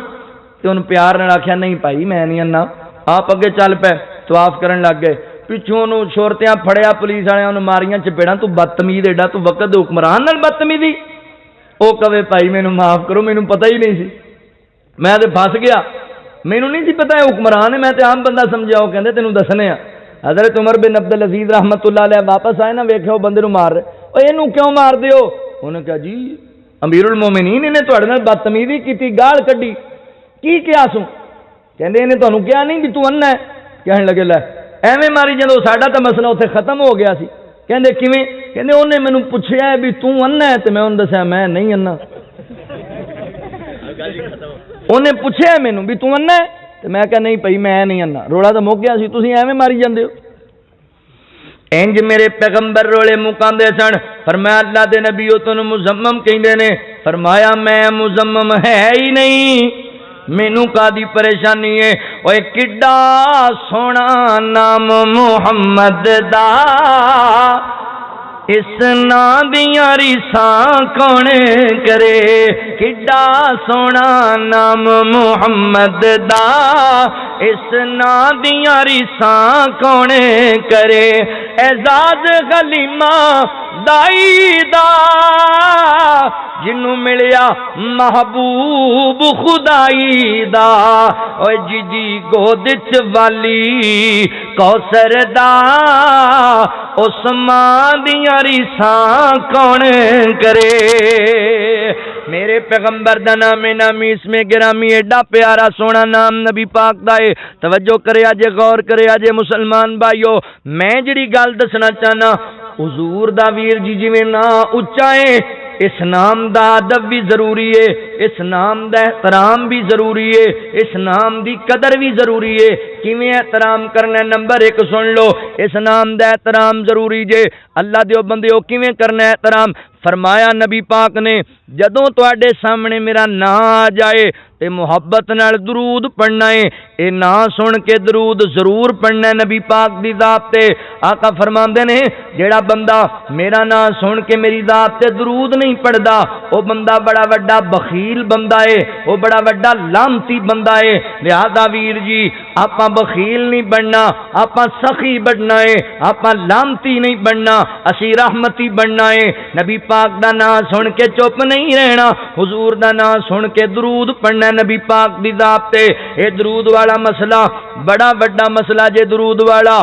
تے ان پیار نے آخیا نہیں بھائی میں نہیں انا، آپ اگے چل پے طواف کرن لگ گئے، پچھوں انہوں شورتیاں پھڑیا پولیس والے انہوں ماریاں چپیڑاں، تو بدتمیز ایڈا تو وقت دے حکمران نال بدتمیزی، وہ کہے بھائی مینوں معاف کرو مینوں پتہ ہی نہیں سی، میں تے پھس گیا، مینوں نہیں سی پتہ ہے حکمران ہے، میں تے عام بندہ سمجھا، وہ کہندے تینوں دسنے آ۔ حضرت عمر بن عبد العزیز رحمت اللہ علیہ واپس آئے نا، ویکھیا وہ بندے نوں مار رہے، او اینوں کیوں مار دیو؟ انہوں نے کہا جی امیر المومنین انہیں تہاڈے نال بدتمیزی کیتی، گال کڈی، کی کیا سوں؟ کہندے انہیں تانوں کیا نہیں بھی تو انا ہے؟ کہن لگے لے ایویں ماری جدوں ساڈا تا مسئلہ اتنے ختم ہو گیا سی۔ کہندے کیویں؟ کہندے انہیں مینوں پوچھیا ہے بھی تو انا ہے تے میں انہوں دسیا میں نہیں انا، انہیں پوچھیا ہے مینوں بھی تو انا ہے تے میں کہا نہیں بھائی میں نہیں انا، روڑا تو مک گیا سی، تسی ایویں ماری جاندے ہو۔ انج میرے پیغمبر رولے مکاندے سن، فرمایا اللہ دے نبی تانوں مزمم کہندے نے، فرمایا میں مزمم ہے ہی نہیں، مینوں کادی پریشانی ہے؟ اوے کڈا سونا نام محمد دا، اس نام دیاں ریساں کون کرے، کڈا سونا نام محمد دا، اس نام دیاں ریساں کون کرے، اعزاز غلیمہ دائی دا، جنوں ملیا محبوب خدائی دا، اوے جی جی گود چ والی کوثر دا، اس ماں دیاں ریساں کون کرے۔ میرے پیغمبر دا نام نامی اس میں گرامی ایڈا پیارا سونا نام نبی پاک دا ہے، توجہ کرے آجے غور کرے آجے مسلمان بھائیو، میں جڑی گل دسنا چاہنا حضور دا ویر جی جویں نا اچا ہے اس نام دا ادب بھی ضروری ہے، اس نام دا احترام بھی ضروری ہے، اس نام دی قدر بھی ضروری ہے۔ کیویں احترام کرنا ہے؟ نمبر 1 سن لو، اس نام دا احترام ضروری جے۔ اللہ دیو بندیو کیویں کرنا ہے احترام؟ فرمایا نبی پاک نے جدوں تواڈے سامنے میرا نام آ جائے تے محبت نال درود پڑھنا ہے، اے نا سن کے درود ضرور پڑھنا ہے نبی پاک دی ذات تے۔ آقا فرماندے نے جیڑا بندہ میرا نام سن کے میری ذات تے درود نہیں پڑھدا او بندہ بڑا وڈا بخیل بندہ ہے، او بڑا وڈا لعنتی بندہ ہے۔ لہذا ویر جی آپاں بخیل نہیں بننا، آپاں سخی بننا ہے، آپاں لعنتی نہیں بننا، اسی رحمتی بننا ہے۔ نبی پاک دا نام سن کے چپ نہیں رہنا، حضور دا نام سن کے درود پڑھنا نبی پاک دی ذات تے۔ اے درود والا مسئلہ بڑا بڑا مسئلہ جے، درود والا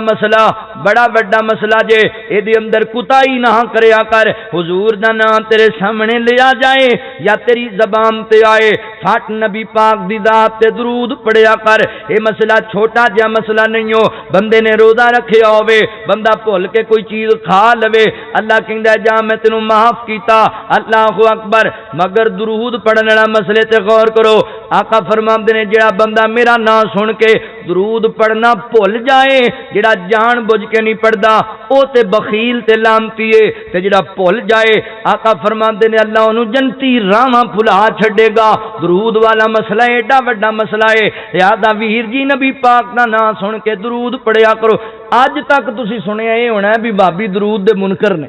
مسئلہ بڑا بڑا مسئلہ جے، اے دے اندر کوتاہی نہ کریا کر۔ حضور دا نام تیرے سامنے لیا جائے یا تیری زبان تے آئے، پھٹ نبی پاک دی ذات تے درود پڑھیا کر۔ اے مسئلہ چھوٹا جہا مسئلہ نہیں ہو، بندے نے روزہ رکھیا ہوے، بندہ بھول کے کوئی چیز کھا لوے، اللہ کہندا ہے جا میں تینوں معاف کیتا، اللہ اکبر، مگر درود پڑھن والا مسئلے تے غور کرو۔ آقا فرماندے نے جڑا بندہ میرا نام سن کے درود پڑھنا بھول جائے، جڑا جان بوجھ کے نہیں پڑھدا او تے بخیل تے لعنتی ہے، تے جڑا بھول جائے آقا فرماندے نے اللہ اونوں جنتی راواں بھلا چھڈے گا۔ درود والا مسئلہ ایڈا وڈا مسئلہ ہے، لہذا ویر جی نبی پاک دا نام سن کے درود پڑھیا کرو۔ اج تک تسی سنیا اے ہونا ہے بھی بابی درود دے منکر نے،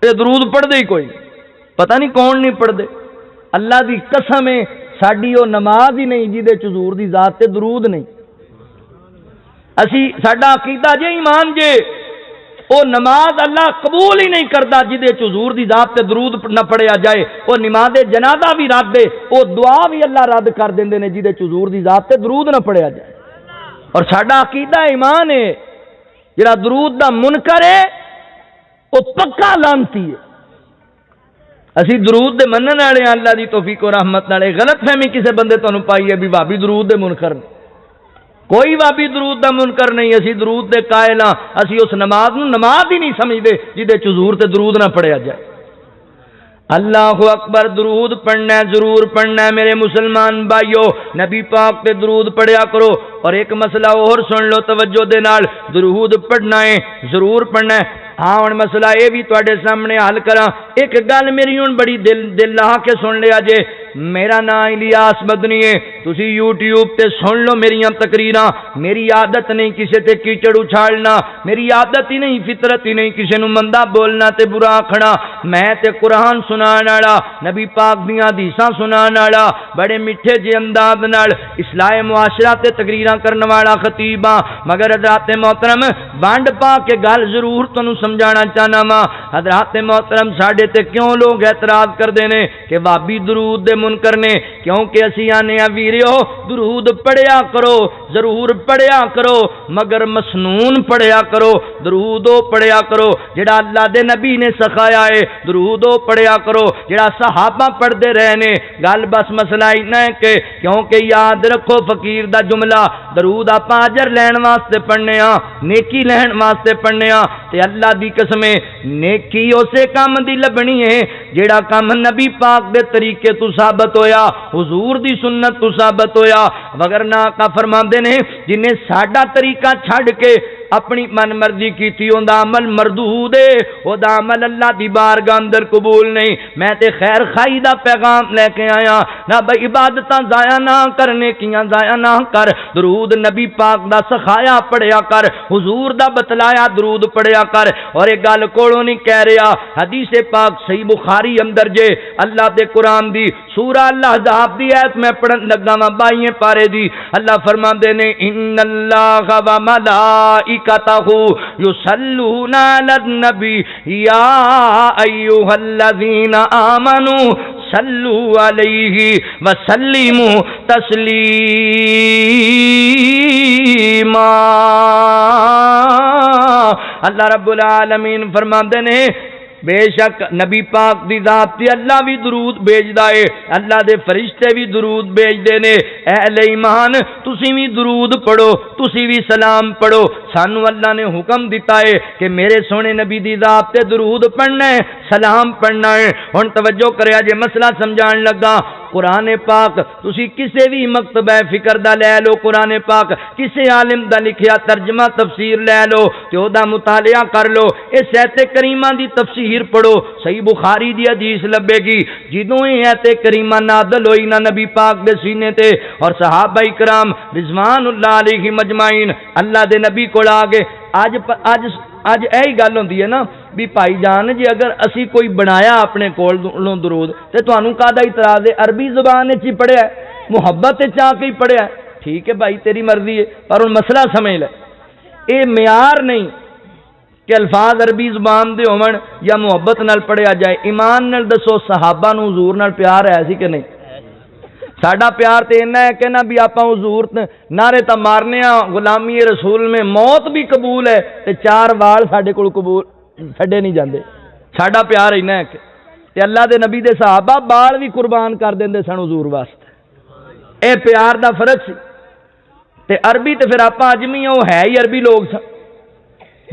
اے درود پڑھدے ہی کوئی پتہ نہیں کون نہیں پڑھدے۔ اللہ دی قسم ہے ساڈی او نماز ہی نہیں جہدے چ حضور دی ذات تے درود نہیں۔ اسی ساڈا عقیدہ جے ایمان جے او نماز اللہ قبول ہی نہیں کردا جہدے چ حضور دی ذات تے درود نہ پڑھیا جائے، او نماز جنازہ بھی رد ہے، او دعا بھی اللہ رد کر دیندے نے جہدے چ حضور دی ذات تے درود نہ پڑھیا جائے۔ اور ساڈا عقیدہ ایمان ہے جڑا درود دا منکر ہے او پکا لعنتی ہے۔ اسی درود دے منن والے ہیں، اللہ دی توفیق و رحمت نال۔ غلط فہمی کسے بندے تانوں پائی ہے بھی بھابی درود دے منکر نے، کوئی بھابی درود دا منکر نہیں، اسی درود دے قائل ہاں۔ اسی اس نماز نو نماز ہی نہیں سمجھدے جہدے چ حضور تے درود نہ پڑھیا جائے۔ اللہ اکبر، درود پڑھنا ہے، ضرور پڑھنا ہے میرے مسلمان بھائیو، نبی پاک تے درود پڑھیا کرو۔ اور ایک مسئلہ اور سن لو توجہ دے نال، درود پڑھنا ہے ضرور پڑھنا ہے۔ ہاں ہن مسئلہ یہ بھی تواڈے سامنے حل کراں۔ ایک گل میری ہن بڑی دل لا کے سن لیا جے، میرا نام الیاس مدنی ہے، تسی یوٹیوب تے سن لو میریاں تقریراں۔ میری عادت نہیں کسے تے کیچڑ اچھالنا، میری عادت ہی نہیں، فطرت ہی نہیں کسے نو مندا بولنا تے برا آکھنا۔ میں تے قرآن سنان والا، نبی پاک دیاں حدیثاں سنان والا، بڑے میٹھے جے انداز نال اصلاح معاشرہ تے تقریراں کرن والا خطیب ہاں، مگر حضرات محترم بانڈ پا کے گل ضرور تانوں سمجھانا چاہنا وا۔ حضرات محترم ساڈے تے کیوں لوگ اعتراض کردے نے کہ بابی درود دے منکر نے؟ کیونکہ اسی آنے ویریو درود پڑھیا کرو، ضرور پڑھیا کرو، مگر مسنون پڑھیا کرو، درود پڑھیا کرو جڑا اللہ دے نبی نے سکھایا ہے، درود پڑھیا کرو جڑا صحابہ پڑھدے رہے نے۔ گل بس مسئلہ اینا ہے کہ کیونکہ یاد رکھو فقیر دا جملہ، درود آپ اجر لین واسطے پڑھنے ہاں، نیکی لین واسطے پڑھنے ہاں، تے اللہ دی قسم نیکی اسے کام دی لبنی ہے جیڑا کام نبی پاک دے طریقے تو ثابت ہویا، حضور دی سنت تو ثابت ہویا۔ وگرنہ کا فرماندے نے جنہیں ساڈا طریقہ چھڈ کے اپنی من مرضی کیتی اوندا عمل مردود ہے، او دا عمل اللہ دی بارگاہ اندر قبول نہیں۔ میں تے خیر خائی دا پیغام لے کے آیا، نہ بھائی عبادتاں ضائع نہ کرنے کیاں ضائع نہ کر، درود نبی پاک دا سکھایا پڑھیا کر، حضور دا بتلایا درود پڑھیا کر۔ اور ایک گل کولوں نہیں کہہ رہا، حدیث پاک صحیح بخاری اندر جے اللہ دے قرآن دی سورہ الاحزاب دی ایت میں پڑھن لگا وا 22 پارے دی، اللہ فرماندے نے ان اللہ و ملائکتہ یصلون علی النبی یا ایھا الذین آمنوا صلوا علیہ وسلموا تسلیما۔ اللہ رب العالمین فرماندے نے بے شک نبی پاک دی ذات تے اللہ بھی درود بھیجدا ہے، اللہ دے فرشتے بھی درود بھیجدے نے۔ اے اہل ایمان تسی بھی درود پڑھو، تسی بھی سلام پڑھو۔ سانو اللہ نے حکم دیتا ہے کہ میرے سونے نبی دی ذات تے درود پڑھنا ہے، سلام پڑھنا ہے۔ ہن توجہ کریا جے مسئلہ سمجھان لگا۔ قرآن پاک تسی کسے بھی مکتبہ فکر دا لے لو، قرآن پاک کسے عالم دا لکھیا ترجمہ تفسیر لے لو تے او دا مطالعہ کر لو، اس ایت کریمہ دی تفسیر پڑھو، صحیح بخاری دی حدیث لبے گی جدوں یہ ایت کریمہ نازل ہوئی نا نبی پاک دے سینے تے اور صحابہ کرام رضوان اللہ علیہم اجمعین اللہ دے نبی کول آ گئے۔ اج یہی گل ہوندی ہے نا بھی بھائی جان جی اگر اسی کوئی بنایا اپنے کولوں درود تے تانوں کادا اعتراض ہے؟ عربی زبان وچ ہی پڑھیا ہے، محبت وچ آ کے ہی پڑھیا ہے، ٹھیک ہے بھائی تیری مرضی ہے، پر ہن مسئلہ سمجھ لے اے معیار نہیں کہ الفاظ عربی زبان دے ہون یا محبت نال پڑھیا جائے۔ ایمان نال دسو صحابہ نو حضور نال پیار ہے سی کہ نہیں؟ ساڈا پیار تے اینا ہے کہ نا بھی آپاں حضور نعرے تا مارنے ہاں غلامی رسول میں موت بھی قبول ہے تے چار وال ساڈے کول قبول چھڈے نہیں جاندے۔ ساڈا پیار اینا ہے کہ تے اللہ دے نبی دے صحابہ بال بھی قربان کر دیندے سن حضور واسطے، اے پیار دا فرق سی۔ تے عربی تے پھر آپاں اجمی او ہے ہی عربی لوگ سن،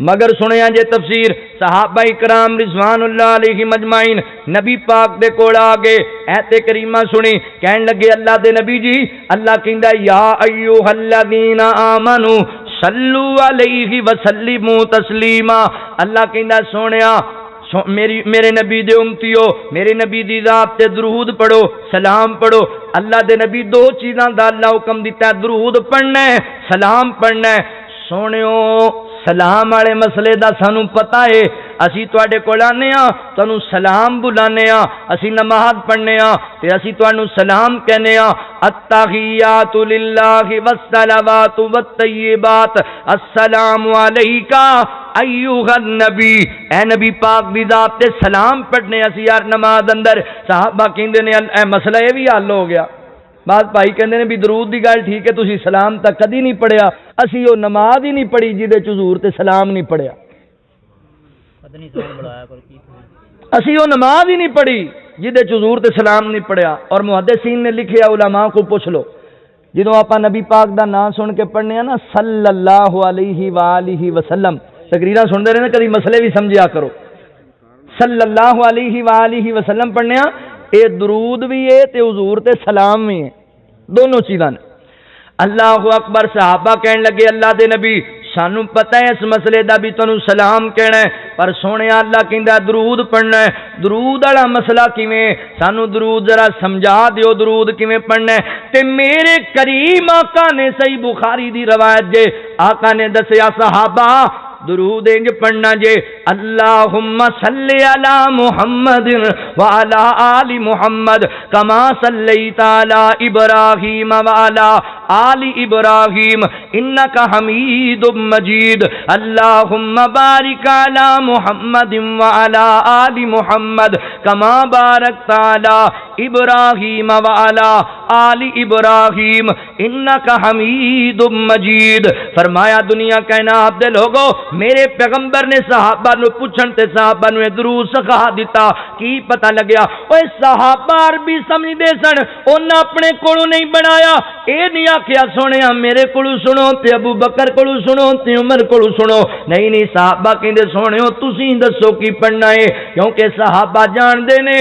مگر سنیا جے تفسیر صحابہ کرام رضوان اللہ علیہم اجمعین نبی پاک دے کول آ گئے، ایت کریمہ سنی، کہن لگے اللہ دے نبی جی اللہ کہندا یا ایھا الذین آمنو صلو علیہ وسلموا تسلیما۔ اللہ کہندا سونیا میرے نبی دے امتیو میرے نبی دی ذات تے درود پڑھو، سلام پڑھو۔ اللہ دے نبی دو چیزاں دا اللہ حکم دیتا ہے، درود پڑھنا ہے، سلام پڑھنا ہے۔ سونیو سلام والے مسئلے دا سانو پتہ ہے، اسی تواڈے کول آنے ہاں تانوں سلام بلانے ہاں، اسی نماز پڑھنے ہاں تے اسی تانوں سلام کہنے ہاں، التحیات للہ والصلوات والطیبات السلام علیکا ایھا النبی۔ اے نبی پاک دی ذات تے سلام پڑھنے اسی یار نماز اندر۔ صحابہ کہندے نے اے مسئلہ یہ بھی حل ہو گیا۔ بعض بھائی کہندے نے بھی درود دی گل ٹھیک ہے تسی سلام تک کدی نہیں پڑھیا، اسی وہ نماز ہی نہیں پڑھی جہدے چ حضور تے سلام نہیں پڑھیا، اسی وہ نماز ہی نہیں پڑھی جہدے چ حضور تے سلام نہیں پڑھیا۔ اور محدثین نے لکھیا علماء کو پوچھ لو جدوں آپاں نبی پاک دا نام سن کے پڑھنے ہیں نا صلی اللہ علیہ وآلہ وسلم، تقریراں سنتے رہے نا کدی مسئلے بھی سمجھیا کرو، صلی اللہ علیہ وآلہ وسلم پڑھنے ہیں، اے درود بھی ہے تے حضور تے سلام بھی ہے، دونوں چیزاں نے۔ اللہ اکبر۔ صحابہ کہن لگے اللہ دے نبی سانو پتہ ہے اس مسئلے دا بھی تانوں سلام کہنا ہے، پر سونے اللہ کہندا درود پڑھنا ہے۔ درود والا مسئلہ کیویں؟ سانو درود ذرا سمجھا دیو درود کیویں پڑھنا ہے۔ تے میرے کریم آقا نے صحیح بخاری دی روایت جے آقا نے دسیا صحابہ درود انج پڑھنا جے اللہم صلی علی محمد وعلی آل محمد کما صلیت علی ابراہیم وعلی آل ابراہیم انکا حمید مجید اللہم بارک علی محمد وعلی آل محمد کما بارکت علی ابراہیم وعلی آل ابراہیم انکا حمید مجید۔ فرمایا دنیا کائنات دے لوگو میرے پیغمبر نے صحابہ نو پوچھن تے صحابہ نو درود سکھا دیتا، کی پتہ لگیا؟ اوے صحابہ عربی سمجھدے سن، انہاں اپنے کولوں نہیں بنایا، اے نہیں آکھیا سونیا میرے کولوں سنو تے ابو بکر کولوں سنو تے عمر کولوں سنو، نہیں نہیں صحابہ کہندے سونیو تسی دسو کی پڑھنا ہے، کیونکہ صحابہ جان دے نے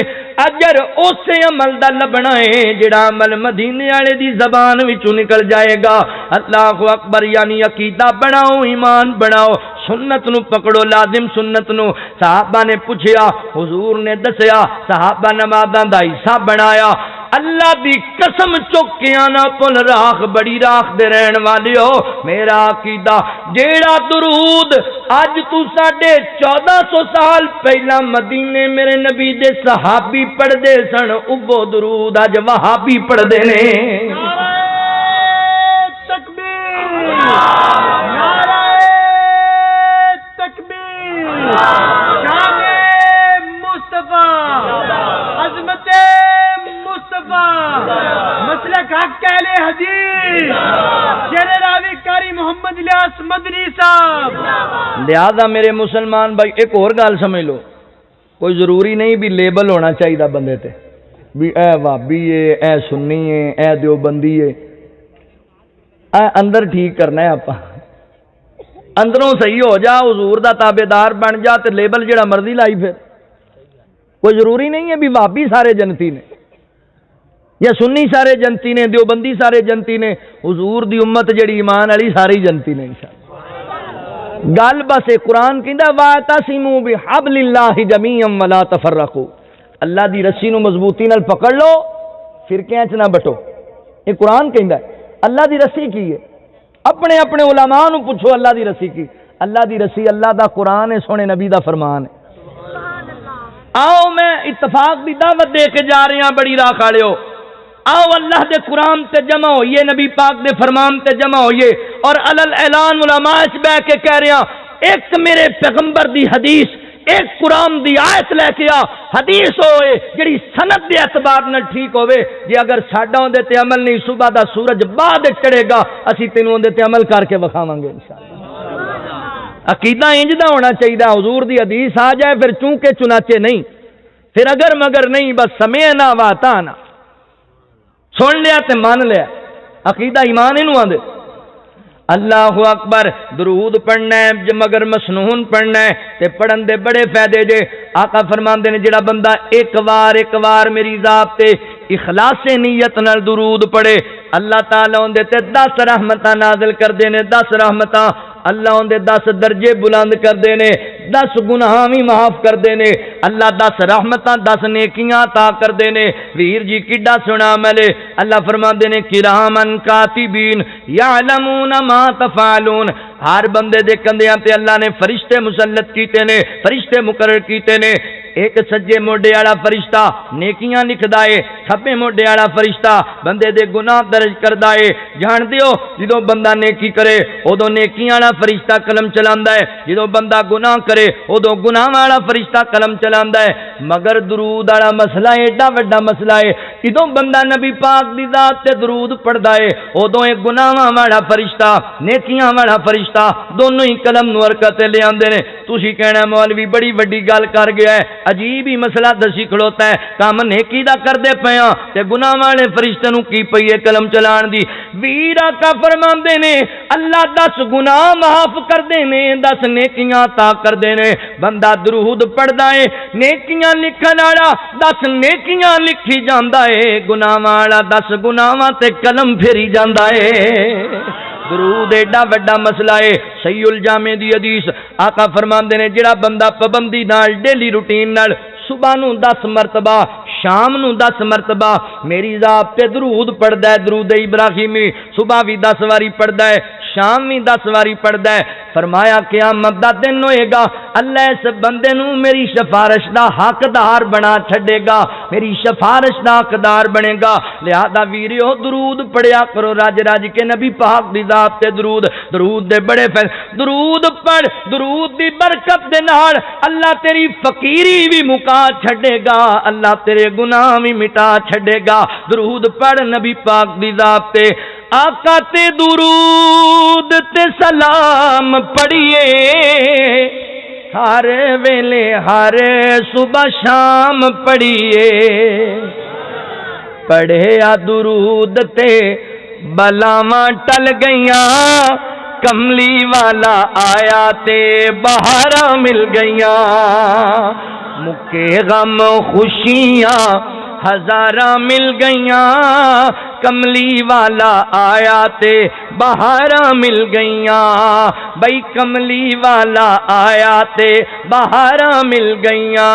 اجر اسے عمل دا لبنا ہے جڑا عمل مدینے والے دی زبان وچوں نکل جائے گا۔ اللہ اکبر۔ یعنی عقیدہ بناؤ، ایمان بناؤ، سنت نو پکڑو، لازم سنت نو۔ صحابہ نے پوچھیا، حضور نے دسیا، صحابہ نمازاں دا حصہ بنایا۔ اللہ دی قسم چوکیاں نہ پل راکھ بڑی راکھ دے رہن والیو، میرا عقیدہ جیڑا درود اج تو 1450 سال پہلا مدینے میرے نبی دے صحابی پڑھ دے سن، اوہ درود اج وہابی پڑھ دے نے۔ مسلک حق اہل حدیث شیر راوی قاری محمد مدنی صاحب۔ لہذا میرے مسلمان بھائی ایک اور گل سمجھ لو، کوئی ضروری نہیں بھی لیبل ہونا چاہیے بندے تے بھی اے وہابی ہے اے سنی ہے اے دیوبندی ہے، اے اندر ٹھیک کرنا ہے، آپ اندروں صحیح ہو جا، حضور دا تابع دار بن جا تے لیبل جڑا مرضی لائی پھر، کوئی ضروری نہیں ہے بھی وہابی سارے جنتی نے یا سنی سارے جنتی نے، دیوبندی سارے جنتی نے، حضور دی امت جڑی ایمان والی ساری جنتی نے انشاءاللہ۔ گل بس قرآن کہندا واعتصموا بحبل اللہ جمیعا ولا تفرقوا، اللہ دی رسی نو مضبوطی نال پکڑ لو، فرقیاں چ نہ بٹو، یہ قرآن کہندا ہے۔ اللہ دی رسی کی ہے؟ اپنے اپنے علماء نو پوچھو اللہ دی رسی کی؟ اللہ دی رسی اللہ دا قرآن ہے، سونے نبی دا فرمان ہے۔ آؤ میں اتفاق دی دعوت دے کے جا رہے ہیں، بڑی راہ کھاڑے ہو، آؤ اللہ دے قرآن تے جمع ہوئیے، نبی پاک دے فرمان تے جمع ہوئیے، اور علل اعلان علماء اس بہ کے کہہ رہے ہیں ایک میرے پیغمبر دی حدیث، ایک قرآن دی آیت لے کے آ، حدیث ہوئے جڑی سند دے اعتبار نال ٹھیک ہوئے، جی اگر ساڈا اون دے تے عمل نہیں، صبح دا سورج بعد چڑھے گا، اسی تینوں اون دے تے عمل کر کے وکھاواں گے انشاءاللہ۔ عقیدہ انج دا ہونا چاہیے، حضور دی حدیث آ جائے پھر چونکہ چنانچہ نہیں، پھر اگر مگر نہیں، بس سمعنا واطعنا، سن لیا تے مان لیا، عقیدہ ایمان انہوں آندے۔ اللہ اکبر، درود پڑھنا ہے مگر مسنون پڑھنا ہے تے پڑھن دے بڑے فائدے جے۔ آقا فرماندے نے جڑا بندہ ایک وار میری ذات تے اخلاص نیت نال درود پڑھے، اللہ تعالیٰ اون دے تے 10 رحمتاں نازل کر دے نے، 10 رحمتاں، اللہ اون دے 10 درجے بلند کر دے نے، 10 گناہ بھی معاف کر دے نے، اللہ 10 رحمتاں 10 نیکیاں عطا کر دے نے۔ ویر جی کڈا سنا ملے، اللہ فرماندے نے کرامن کاتبین یعلمون ما تفعلون، ہر بندے دے کندیاں تے اللہ نے فرشتے مسلط کیتے نے، فرشتے مقرر کیتے نے۔ ایک سجے موڈے والا فرشتہ نیکیاں لکھدا ہے، کھبے موڈے والا فرشتہ بندے دے گناہ درج کردا ہے۔ جان دیو جدوں بندہ نیکی کرے اودوں نیکیاں والا فرشتہ قلم چلاندا ہے، جدوں بندہ گناہ کرے اودوں گناہ والا فرشتہ قلم چلاندا ہے۔ مگر درود والا مسئلہ ایڈا وڈا مسئلہ ہے، جدوں بندہ نبی پاک دی ذات تے درود پڑھدا ہے اودوں ایک گناہاں والا فرشتہ نیکیاں والا فرشتہ دونوں ہی قلم نو حرکت لے آندے نے۔ تسی کہنا مولوی بڑی وڈی گل کر گیا ہے، عجیب ہی مسئلہ دسی کھڑوتا ہے، کام نیکی دا کردے پیاں تے گناہ والے فرشتے نو کی پئی ہے قلم چلان دی؟ ویر آقا فرماندے نے اللہ 10 گناہ معاف کر دے نے، 10 نیکیاں عطا کر دے نے۔ بندہ درود پڑھدا ہے، نیکیاں لکھن والا 10 نیکیاں لکھی جاندا ہے، گناہ والا 10 گناہاں تے قلم پھیری جاندا ہے۔ درود ایڈا وڈا مسئلہ ہے۔ صحیح الجامع دی حدیث آقا فرماندے نے جڑا بندہ پابندی نال ڈیلی روٹین نال صبح نو 10 مرتبہ، شام نو 10 مرتبہ میری ذات تے درود پڑھدا ہے، درود ابراہیمی، صبح بھی 10 واری پڑھدا ہے، شام بھی 10 واری پڑھدا ہے، فرمایا قیامت دا دن ہوئے گا اللہ اس بندے نو میری سفارش دا حقدار بنا چھڈے گا، میری سفارش دا حقدار بنے گا۔ لہذا ویریو درود پڑھیا کرو رج رج کے، نبی پاک دی ذات تے درود دے بڑے فائدے۔ درود پڑھ، درود دی برکت دے نال اللہ تیری فقیری بھی مکا چھڈے گا، اللہ تیرے گناہ بھی مٹا چھڈے گا۔ درود پڑھ نبی پاک دی ذات تے، آقا تے درود تے سلام پڑھیے، ہر ویلے ہر صبح شام پڑھیے، پڑھیا درود تے بلاواں ٹل گئیاں، کملی والا آیا تے بہاراں مل گئیاں، مکے غم خوشیاں ہزاراں مل گئیاں، کملی والا آیا تے بہاراں مل گئیاں، بھئی کملی والا آیا تے بہاراں مل گئیاں۔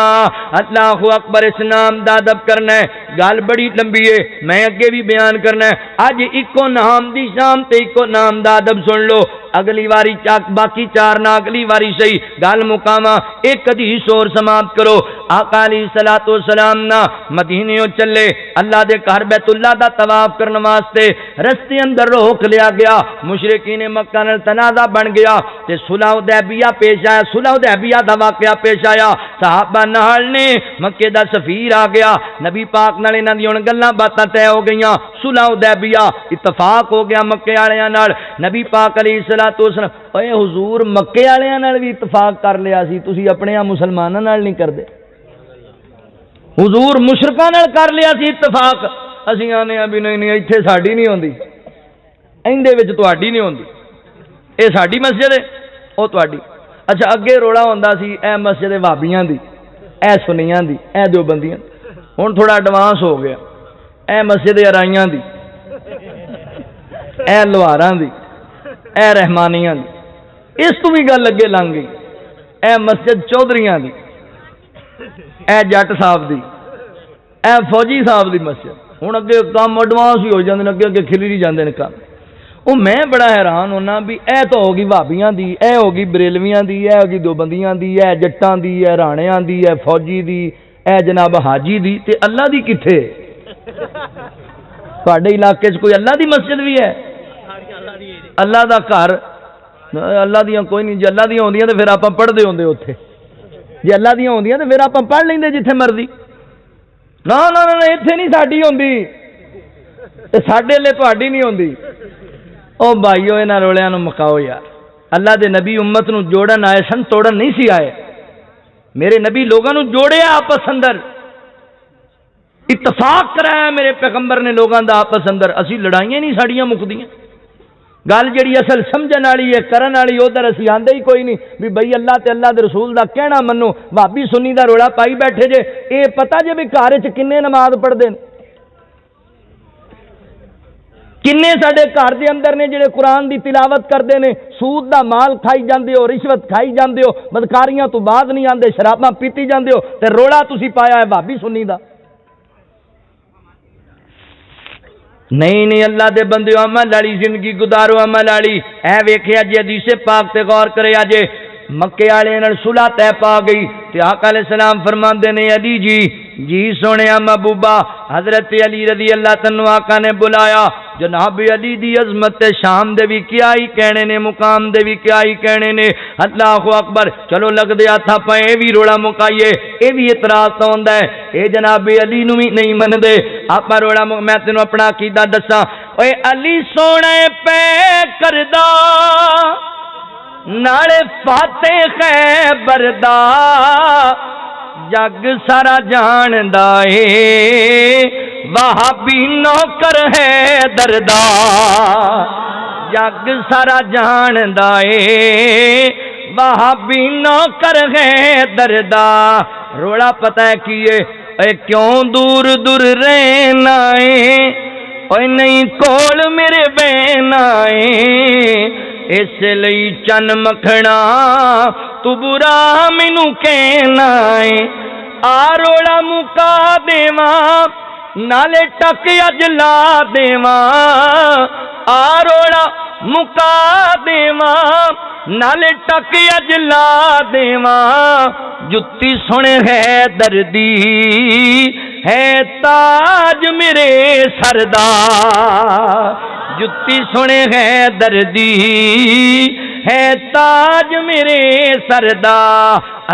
اللہ اکبر، اس نام دا ادب کرنا ہے، گل بڑی لمبی ہے، میں اگے بھی بیان کرنا ہے۔ اج اکو نام دی شام تے اکو نام دا ادب سن لو، اگلی واری چاک باقی 4 نہ اگلی واری صحیح گل مقامہ۔ ایک حدیث اور سماعت کرو، آقا علیہ الصلوۃ والسلام نا مدینے چلے، اللہ دے گھر بیت اللہ دا طواف کرنے واسطے، رستے اندر روک لیا گیا، مشرکین مکہ نال تنازع بن گیا تے صلح حدیبیہ پیش آیا، صلح حدیبیہ دا واقعہ پیش آیا، صحابہ نال نے مکے دا سفیر آ گیا، نبی پاک نال انہاں دی ہن گلاں باتاں طے ہو گئیاں، صلح حدیبیہ اتفاق ہو گیا مکے والےاں نال۔ نبی پاک علیہ الصلوۃ والسلام، اے حضور مکے والےاں نال بھی اتفاق کر لیا سی، تسی اپنے مسلماناں نال نہیں کردے؟ حضور مشرکاں نال کر لیا سی اتفاق، اسی آنے بھی نہیں ایتھے ساڈی نہیں ہوندی، ایندے وچ تہاڈی نہیں ہوندی، اے ساڈی مسجد ہے او تہاڈی۔ اچھا اگے روڑا ہوندا سی اے مسجد وہابیاں دی، اے سنیاں دی، اے دیوبندیاں، ہن تھوڑا ایڈوانس ہو گیا، اے مسجد ارائیاں دی، اے لوہاراں دی، اے رحمانیاں دی، اس تو بھی گل اگے لنگ گئی، اے مسجد چودھریاں دی، اے جٹ صاحب دی، اے فوجی صاحب دی مسجد۔ ہن اگے کام ایڈوانس ہی ہو جاندے، اگے اگے کھلی جاندے نے کام۔ وہ میں بڑا حیران ہونا بھی اے تو ہوگی بھابیاں دی، اے ہوگی بریلویاں دی، اے ہوگی دیوبندیاں دی، اے جٹاں دی، اے رانیاں دی، اے فوجی دی، اے جناب حاجی دی، تے اللہ دی کتھے؟ تواڈے علاقے چ کوئی اللہ دی مسجد بھی ہے؟ اللہ دا گھر اللہ دیاں کوئی نہیں، جے اللہ دیاں ہوندیاں تے پھر آپاں پڑھدے ہوندے اوتھے، جے اللہ دیاں ہوندیاں تے پھر آپاں پڑھ لیندے جتھے مرضی۔ نا نا نا ایتھے نہیں ساڈی ہوندی تے ساڈے لے تہاڈی نہیں ہوندی۔ او بھائیو انہاں رولیاں نو مکاؤ یار، اللہ دے نبی امت نو جوڑن آئے سن، توڑن نہیں سی آئے۔ میرے نبی لوگاں نو جوڑیا آپس اندر، اتفاق کرایا میرے پیغمبر نے لوگاں دا آپس اندر، اسی لڑائیاں نہیں ساڈیاں مکدیاں۔ گل جڑی اصل سمجھن والی ہے کرن والی ادھر اسی آندے ہی کوئی نہیں بھی بھئی اللہ تے اللہ دے رسول دا کہنا منو، بھابی سنی دا روڑا پائی بیٹھے جے، اے پتہ جے بھی گھر وچ کنے نماز پڑھدے نے، کنے ساڈے گھر دے اندر نے جڑے قرآن دی تلاوت کردے نے، سود دا مال کھائی جاندے ہو، رشوت کھائی جاندے ہو، بدکاریاں تو بعد نہیں آندے، شراباں پیتی جاندے ہو، تے روڑا تسی پایا ہے بھابی سنی دا۔ نہیں نہیں اللہ دے بندیو عمل والی زندگی گزارو، عمل والی۔ اے ویکھیا جی حدیث پاک تے غور کریا جے، مکے والے نال صلح طے پا گئی تے آقا علیہ السلام فرماندے نے علی جی سونیا محبوبہ، حضرت علی رضی اللہ تنو آقا نے بلایا، جناب علی دی عظمت تے شام دے بھی کیا ہی کہنے نے، مقام دے بھی کیا ہی کہنے نے، اللہ اکبر۔ چلو لگ دے ہاتھ پے اے بھی روڑا مکائیے، اے بھی اعتراض تو ہوندا ہے، اے جناب علی نو بھی نہیں مندے، آپ روڑا میں تینوں اپنا عقیدہ دساں، اوے علی سونے پہ کردا نالے فاتح خیبر دا، جگ سارا جاندا اے وہابی نوکر ہے دردا، جگ سارا جاندا اے وہابی نوکر ہے دردا۔ روڑا پتہ ہے کیے اے کیوں دور دور رہنا اے، اوے نہیں کول میرے بہنا اے، اس لئی چن مکھنا تو برا مینوں کہنا اے، آ روڑا مکا دیواں نالے ٹک اج لا دیواں، آ روڑا مکا دیواں نالے ٹک اج لا دیواں، جتی سنے ہے دردی ہے تاج میرے سردا، جتی سنے ہے دردی ہے تاج میرے سردا۔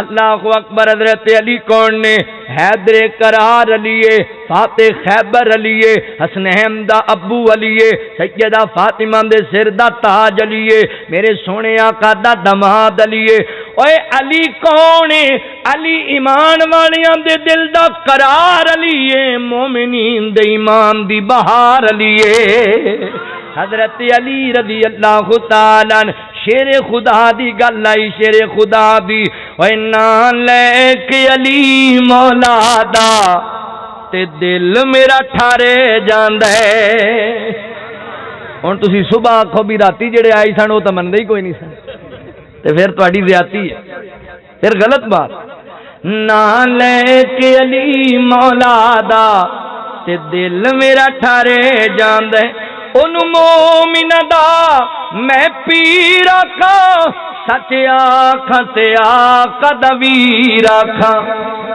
اللہ اکبر۔ حضرت علی کون نے؟ حیدر قرار علیے، فاتح خیبر علیے، حسنین دا ابو علیے، سیدہ فاطمہ دے سر دا تاج علیے، میرے سونے آقا دا دماد علیے۔ اوے علی کون ہے؟ علی ایمان والیاں دے دل دا قرار علیے، مومنین دے ایمان دی بہار علیے۔ حضرت علی رضی اللہ تعالی عنہ شیر خدا دی گل آئی، شیر خدا دی، اوے نا لے کے علی مولا دا تے دل میرا ٹھارے جاندا ہے۔ ہن تسی صبح آکھو بھی راتی جڑے آئی سن وہ تو مندے ہی کوئی نہیں سن، تے پھر تہاڈی زیادتی ہے، پھر غلط بات۔ نا لے کے علی مولا دا تے دل میرا ٹھارے جاندا ہے، ان مومن دا میں پیر آکھاں، سچ آکھاں تے آقا دا ویر آکھاں،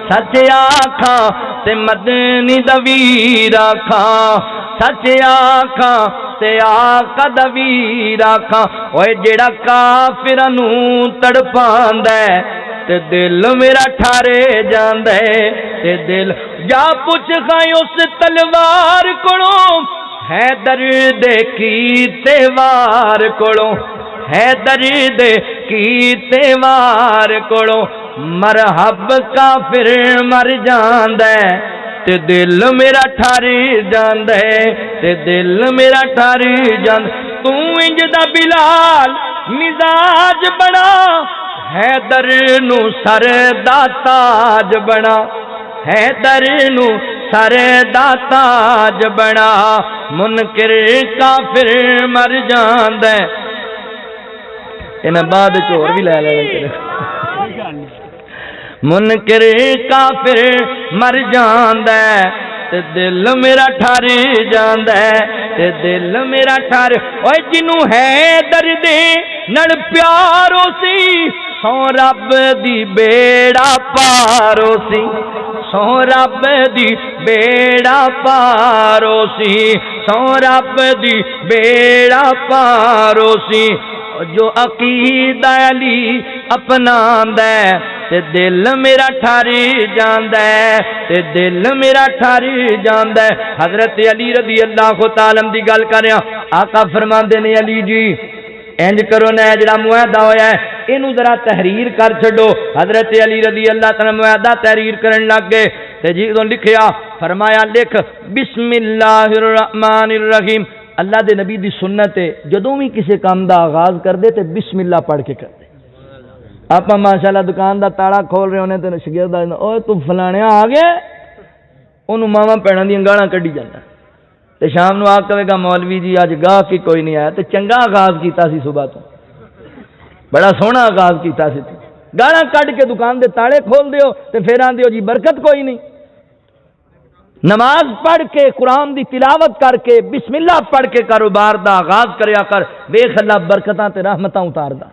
سچ آکھاں تے مدنی دا ویر آکھاں، سچ آکھاں تے آقا دا ویر آکھاں۔ اوے جیڑا کافراں نوں تڑپاندا ہے تے دل میرا ٹھارے جاندا ہے، تے دل جا پوچھ خائیں اس تلوار کولوں، ہے درد کی تیوار کولوں، ہے درد کی تیوار کولوں، مرحب کافر مر جاندا ہے تے دل میرا ٹھر جاندا ہے تے دل میرا ٹھر جاندا تو انج دا بلال مزاج بنا حیدر نو سر دا تاج بنا حیدر نو سر دا تاج بنا منکر کافر مر جاندا ہے انہاں بعد چور بھی لے لے منکر کافر مر جاندا ہے تے دل میرا ٹھر جاندا ہے تے دل میرا ٹھر اوے جنوں ہے درد نڑ پیارو سی سو رب دی بیڑا پارو سی سو رب دی بیڑا پارو سی سو رب دی بیڑا پارو سی جو عقیدہ علی اپناندا ہے تے دل میرا ٹھر جاندا ہے تے دل میرا ٹھر جاندا ہے حضرت علی رضی اللہ تعالی عنہ دی گل کر رہا آقا فرماندے نے علی جی انج کرو نا جڑا معاہدہ ہویا ہے اینو ذرا تحریر کر چھڈو حضرت علی رضی اللہ تعالی معاہدہ تحریر کرن لگ گئے تے جی لکھیا فرمایا لکھ بسم اللہ الرحمن الرحیم اللہ دے نبی دی سنت ہے جدوں بھی کسی کام دا آغاز کر دے تے بسم اللہ پڑھ کے کر دے آپ ماشاءاللہ دکان دا تاڑا کھول رہے ہونے تے شاگرد اوے تو فلانیا آ گیا اونوں ماواں پیڑاں دی گالاں کڈی جاندا تے شام نو آ کہے گا مولوی جی اج گاہ کی کوئی نہیں آیا تے چنگا آغاز کیتا سی صبح تو بڑا سوہنا آغاز کیتا سی گالاں کڈ کے دکان دے تاڑے کھول دیو تے پھر آندیو جی برکت کوئی نہیں نماز پڑھ کے قرآن دی تلاوت کر کے بسم اللہ پڑھ کے کاروبار دا آغاز کریا کر ویکھ اللہ برکتاں تے رحمتاں اتاردا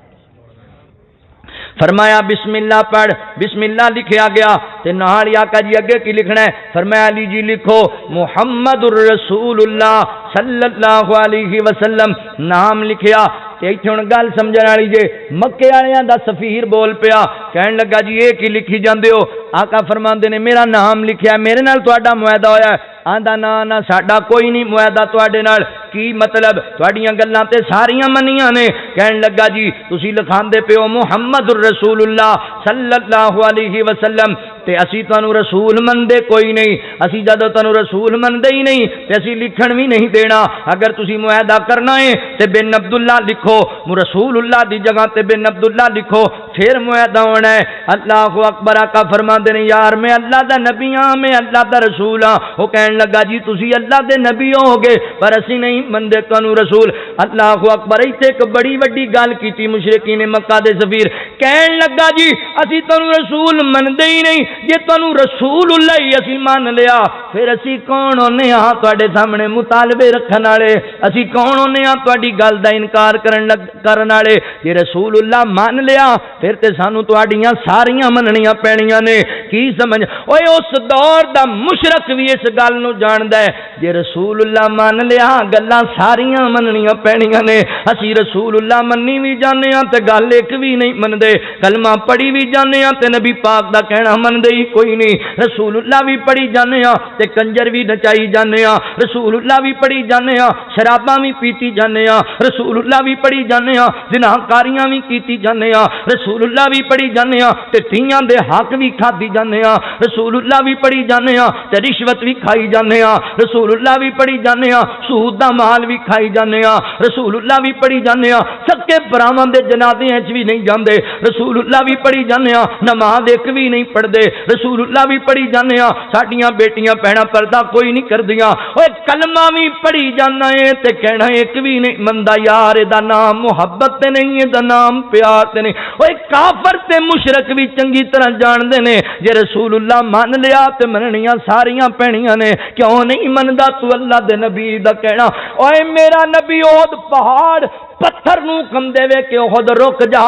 فرمایا بسم اللہ پڑھ بسم اللہ لکھیا گیا تے نال آقا جی اگے کی لکھنا ہے فرمایا علی جی لکھو محمد الرسول اللہ صلی اللہ علیہ وسلم نام لکھیا تے ایتھے ہن گل سمجھن والی جے مکے والیاں دا سفیر بول پیا کہن لگا جی اے کی لکھی جاندے ہو آقا فرماندے نے میرا نام لکھیا میرے نال تہاڈا معاہدہ ہویا ہے آندا نا نا ساڈا کوئی نہیں معاہدہ تواڈے نال کی مطلب تواڈیاں گلاں تے ساریاں منیاں نے کہن لگا جی تسی لکھاندے پیو محمد الرسول اللہ صلی اللہ علیہ وسلم تے اسی تانوں رسول مندے کوئی نہیں اسی جدوں تانوں رسول مندے ہی نہیں تے اسی لکھن بھی نہیں دینا اگر تسی معاہدہ کرنا ہے تے بن عبداللہ لکھو رسول اللہ دی جگہ تے بن عبداللہ لکھو پھر معاہدہ ہونا ہے اللہ اکبر آقا فرماندے نے یار میں اللہ دا نبی ہاں میں اللہ دا رسول ہاں وہ کہن لگا جی تسی اللہ دے نبی ہو گے پر اسی نہیں مندے تانوں رسول اللہ اکبر ایتھے ایک بڑی وڈی گل کیتی مشرکین مکہ دے سفیر کہن لگا جی اسی تانوں رسول مندے ہی نہیں جے تانوں رسول اللہ ہی اسی مان لیا پھر اسی کون ہونے ہاں تواڈے سامنے مطالبے رکھن والے اسی کون ہونے ہاں تواڈی گل دا انکار کرن والے جے رسول اللہ مان لیا پھر تے سانوں تواڈیاں ساریاں مننیاں پینیاں نے کی سمجھ اوے اس دور دا مشرک بھی اس گل نو جاندا ہے جے رسول اللہ مان لیا گلاں ساریاں مننیاں پینیاں نے اسی رسول اللہ مننی بھی جانے ہاں تے گل ایک بھی نہیں مندے کلمہ پڑھی بھی جانے ہاں تے نبی پاک دا کہنا مندے ہی کوئی نہیں رسول اللہ بھی پڑھی جانے ہاں تے کنجر بھی نچائی جانے ہاں رسول اللہ بھی پڑھی جانے ہاں شراباں بھی پیتی جانے ہاں رسول اللہ بھی پڑھی جانے ہاں زناکاریاں بھی کیتی جانے ہاں رسول اللہ بھی پڑھی جانے ہاں تے تھیاں دے حق بھی کھادی جانے ہاں رسول اللہ بھی پڑھی جانے ہاں تے رشوت بھی کھائی جانے ہاں رسول اللہ بھی پڑھی جانے ہاں سود دا مال بھی کھائی جانے ہاں رسول اللہ بھی پڑھی جانے ہاں سکے بھراواں دے جنازے وچ بھی نہیں جاندے رسول اللہ بھی پڑھی جانے ہاں نماز ایک بھی نہیں پڑھدے رسول اللہ بھی پڑھی جانے ہاں ساڈیاں بیٹیاں بہناں پردہ کوئی نہیں کردیاں اوے کلمہ بھی پڑھی جانا ہے تے کہنا ایک بھی نہیں مندا یار اے دا نام محبت تے نہیں اے دا نام پیار تے نہیں اوے کافر تے مشرک بھی چنگی طرح جاندے نے جے رسول اللہ مان لیا تے مننیاں ساریاں پینیاں نے کیوں نہیں مندا تو اللہ دے نبی دا کہنا اوے میرا نبی احد پہاڑ پتھر نو کم دے وے کہ احد رک جا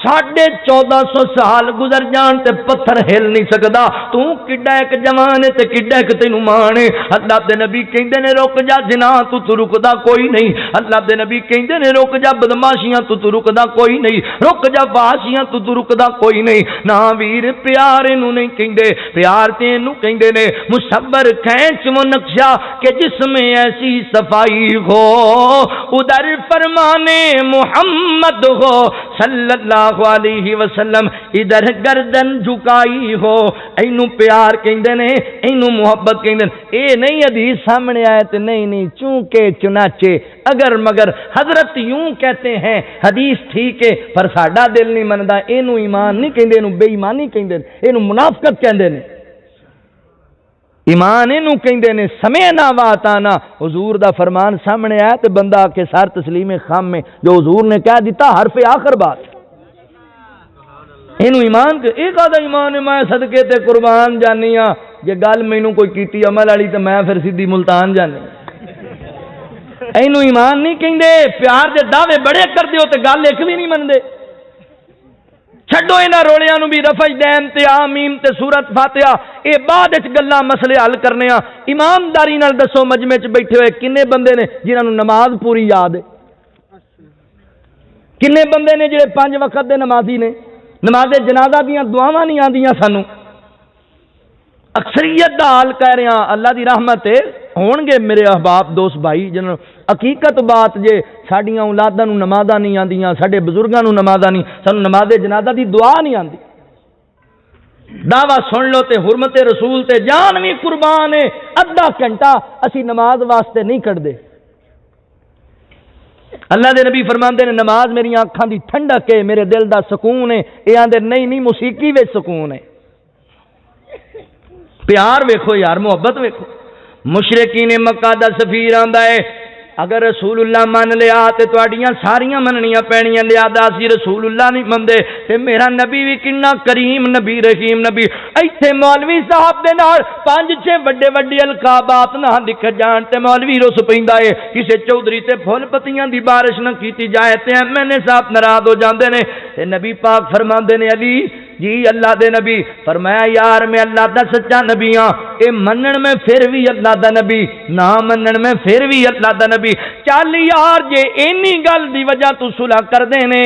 1450 سال گزر جان تے پتھر ہل نہیں سکدا تو کڈا ایک جوان تے کڈا ایک تینوں مان اللہ دے نبی کہندے نے رک جا جنا تو رکدا کوئی نہیں اللہ دے نبی کہندے نے رک جا بدماشیاں تو رکدا کوئی نہیں رک جا فحاشیاں تو رکدا کوئی نہیں نا ویر پیار نو نہیں کہندے پیار تے نو کہندے نے مصبر کھینچ وہ نقشہ کہ جس میں ایسی صفائی ہو ادھر فرمانے محمد ہو صلی اللہ علیہ وسلم ادھر گردن جھکائی ہو، اینو پیار کہندے نے، اینو محبت کہندے نے۔ اے نہیں حدیث سامنے آئے تو نہیں چونکہ چنانچہ اگر مگر حضرت یوں کہتے ہیں حدیث ٹھیک ہے پر ساڈا دل نہیں مندا، اینو ایمان نہیں کہندے، اینو بے ایمانی کہندے، اینو منافقت کہندے نے۔ ایمان اینو کہندے نے سمعنا واتانا، حضور دا فرمان سامنے آیا تے بندہ آ کے سار تسلیم خام میں جو حضور نے کہہ دیتا حرف آخر بات، اینو ایمان کہ ایک آدھا ایمان ہے میں صدقے تے قربان جانی ہاں، یہ گل مینوں کوئی کیتی عمل والی تے میں پھر سیدھی ملتان جانی، اینو ایمان نہیں کہندے۔ پیار دے دعوے بڑے کر دیو تے گل ایک بھی نہیں مندے۔ چھڈو انہاں رولیاں نو بھی، رفع دین تے آمین تے سورت فاتحہ اے بعد وچ گلاں مسئلے حل کرنے آ۔ ایمانداری نال دسو مجمع وچ بیٹھے ہوئے کنے بندے نے جنہاں نو نماز پوری یاد ہے؟ کنے بندے نے جڑے 5 وقت دے نمازی نے؟ نماز جنازہ دیاں دعاواں نہیں آندیاں سانو؟ اکثریت دا حال کہہ رہے ہیں، اللہ دی رحمت ہے ہون گے میرے احباب دوست بھائی جنہوں حقیقت بات جے ساڈیاں اولاداں نو نمازاں نہیں آندیاں، ساڈے بزرگاں نو نمازاں نہیں، سانو نماز جنازہ دی دعا نہیں آندی۔ دعویٰ سن لو تے حرمت رسول تے جان بھی قربان ہے، ادھا گھنٹہ اسی نماز واسطے نہیں کڈدے۔ اللہ دے نبی فرماندے نے نماز میری آنکھاں دی ٹھنڈک ہے، میرے دل دا سکون ہے۔ اے آندے نہیں موسیقی وچ سکون ہے۔ پیار ویکھو یار، محبت ویکھو۔ مشرکین مکہ دا سفیر آندا ہے اگر رسول اللہ من لیا تے تواڈیاں ساریاں مننیاں پینیاں، لہذا اسی رسول اللہ نہیں مندے تے میرا نبی بھی کنا کریم نبی رحیم نبی۔ ایتھے مولوی صاحب دے نال 5-6 وڈے القابات نہ لکھ جان تے مولوی رس پیندا ہے، کسے چودھری تے پھول پتیاں دی بارش نہ کیتی جائے تے میں صاحب ناراض ہو جاندے نے تے نبی پاک فرماندے نے علی جی اللہ دے نبی فرمایا یار میں اللہ دا سچا نبی ہاں، اے منن میں پھر بھی اللہ دا نبی، نہ منن میں پھر بھی اللہ دا نبی۔ چل یار جے اینی گل دی وجہ تو صلح کر دے نے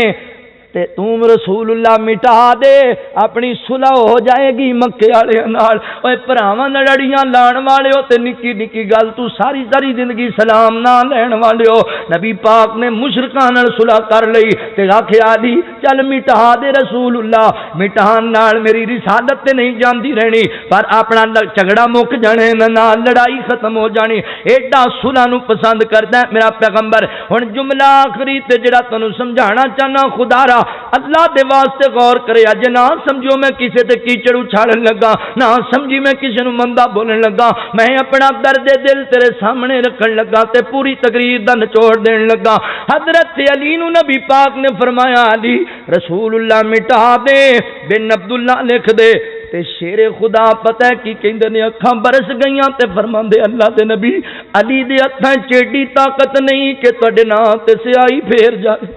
تے تم رسول اللہ مٹا دے، اپنی صلح ہو جائے گی مکے والے نال۔ اوے بھراواں لڑیاں لان والے ہو تے نکی نکی گل تو ساری زندگی سلام نہ لین والے ہو۔ نبی پاک نے مشرکاں نال صلح کر لئی تے آکھیا علی چل مٹا دے رسول اللہ، مٹان نال میری رسالت تے نہیں جاندی رہنی پر اپنا جھگڑا مک جانے نال لڑائی ختم ہو جانی۔ ایڈا صلح نو پسند کردا ہے میرا پیغمبر۔ ہن جملہ آخری تے جڑا تانوں سمجھانا چاہنا خدا را اللہ دے واسطے غور کرے، اج نہ سمجھو میں کسے تے کیچڑ اچھالن لگا، نہ سمجھی میں کسے نو مندا بولن لگا، میں اپنا درد دل تیرے سامنے رکھن لگا تے پوری تقریر دا نچوڑ دین لگا۔ حضرت علی نو نبی پاک نے فرمایا علی رسول اللہ مٹا دے، بن عبداللہ لکھ دے تے شیر خدا پتہ ہے کی کہندے نے اکھاں برس گئیاں تے فرماندے اللہ دے نبی علی دے ہتھاں چیڑی طاقت نہیں کہ تواڈے نام تے سیاہی پھیر جائے،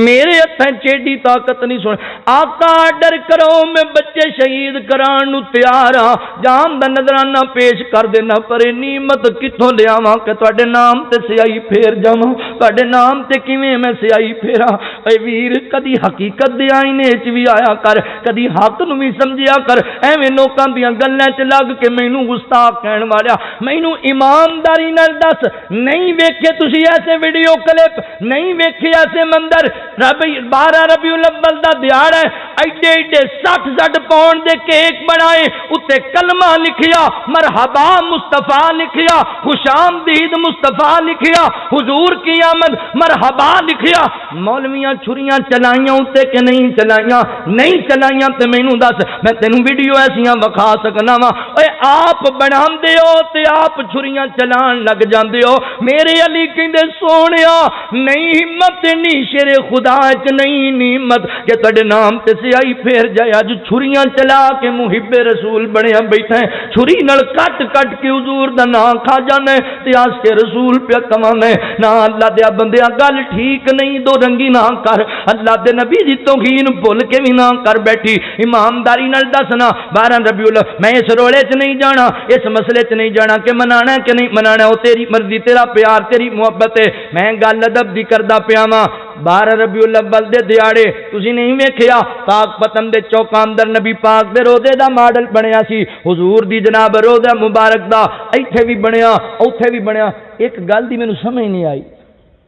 میرے ہتھاں چیڑی طاقت نہیں۔ سن آقا آرڈر کرو میں بچے شہید کران نو تیار ہاں، جان دا نظرانہ پیش کر دینا پر نعمت کتھوں لیاواں کہ تواڈے نام تے سیاہی پھیر جاواں، تواڈے نام تے کیویں میں سیاہی پھیراں۔ اے ویر کدی حقیقت دے آئینے وچ وی آیا کر، کدی حق نو وی سمجھیا کر، ایویں لوکاں دیاں گلاں وچ لگ کے مینوں گستاخ کہن والا مینوں ایمانداری نال دس نہیں ویکھے تسی ایسے ویڈیو کلپ، نہیں ویکھے ایسے منظر 12 ربیع الاول دا دیہڑ ہے، ایڈے 60 پاؤنڈ دے کیک بنائے، اتے کلمہ لکھیا مرحبا مصطفیٰ لکھیا، خوش آمدید مصطفیٰ لکھیا، حضور کی آمد مرحبا لکھیا۔ مولویاں چھریاں چلائیاں اتے کہ نہیں چلائیاں؟ نہیں چلائیاں تے مینوں دس، میں تینوں ویڈیو ایسیاں وکھا سکنا وا۔ اوے آپ بناندے ہو تے آپ چھریاں چلان لگ جاندے ہو۔ میرے علی کہندے سونیا نہیں ہمت نہیں شیر خدا چ نہیں نعمت کہ تڈے نام تے سیاہی پھیر جائے۔ اج چھریاں چلا کے محب رسول بنیا بیٹھا ہے، چھری نال کٹ کٹ کے حضور دا نام کھا جانا ہے تے آس کے رسول پہ کمانا ہے۔ نہ اللہ دیا بندیا گل ٹھیک نہیں، دو رنگی نہ کر، اللہ دے نبی دی توہین بھول کے بھی نہ کر بیٹھی۔ ایمانداری نال دسنا 12 ربیع الاول میں اس رولے چ نہیں جانا، اس مسئلے چ نہیں جانا کہ منانا ہے کہ نہیں منانا، او تیری مرضی، تیرا پیار، تیری محبت ہے۔ میں گل ادب دی کردا پیا واں۔ 12 ربیع الاول دے دیاڑے تسی نہیں ویکھیا پاک پتن دے چوکاں اندر نبی پاک دے روزے دا ماڈل بنیا سی، حضور دی جناب روزہ مبارک دا ایتھے بھی بنیا اوتھے بھی بنیا۔ ایک گل دی مینوں سمجھ نہیں آئی،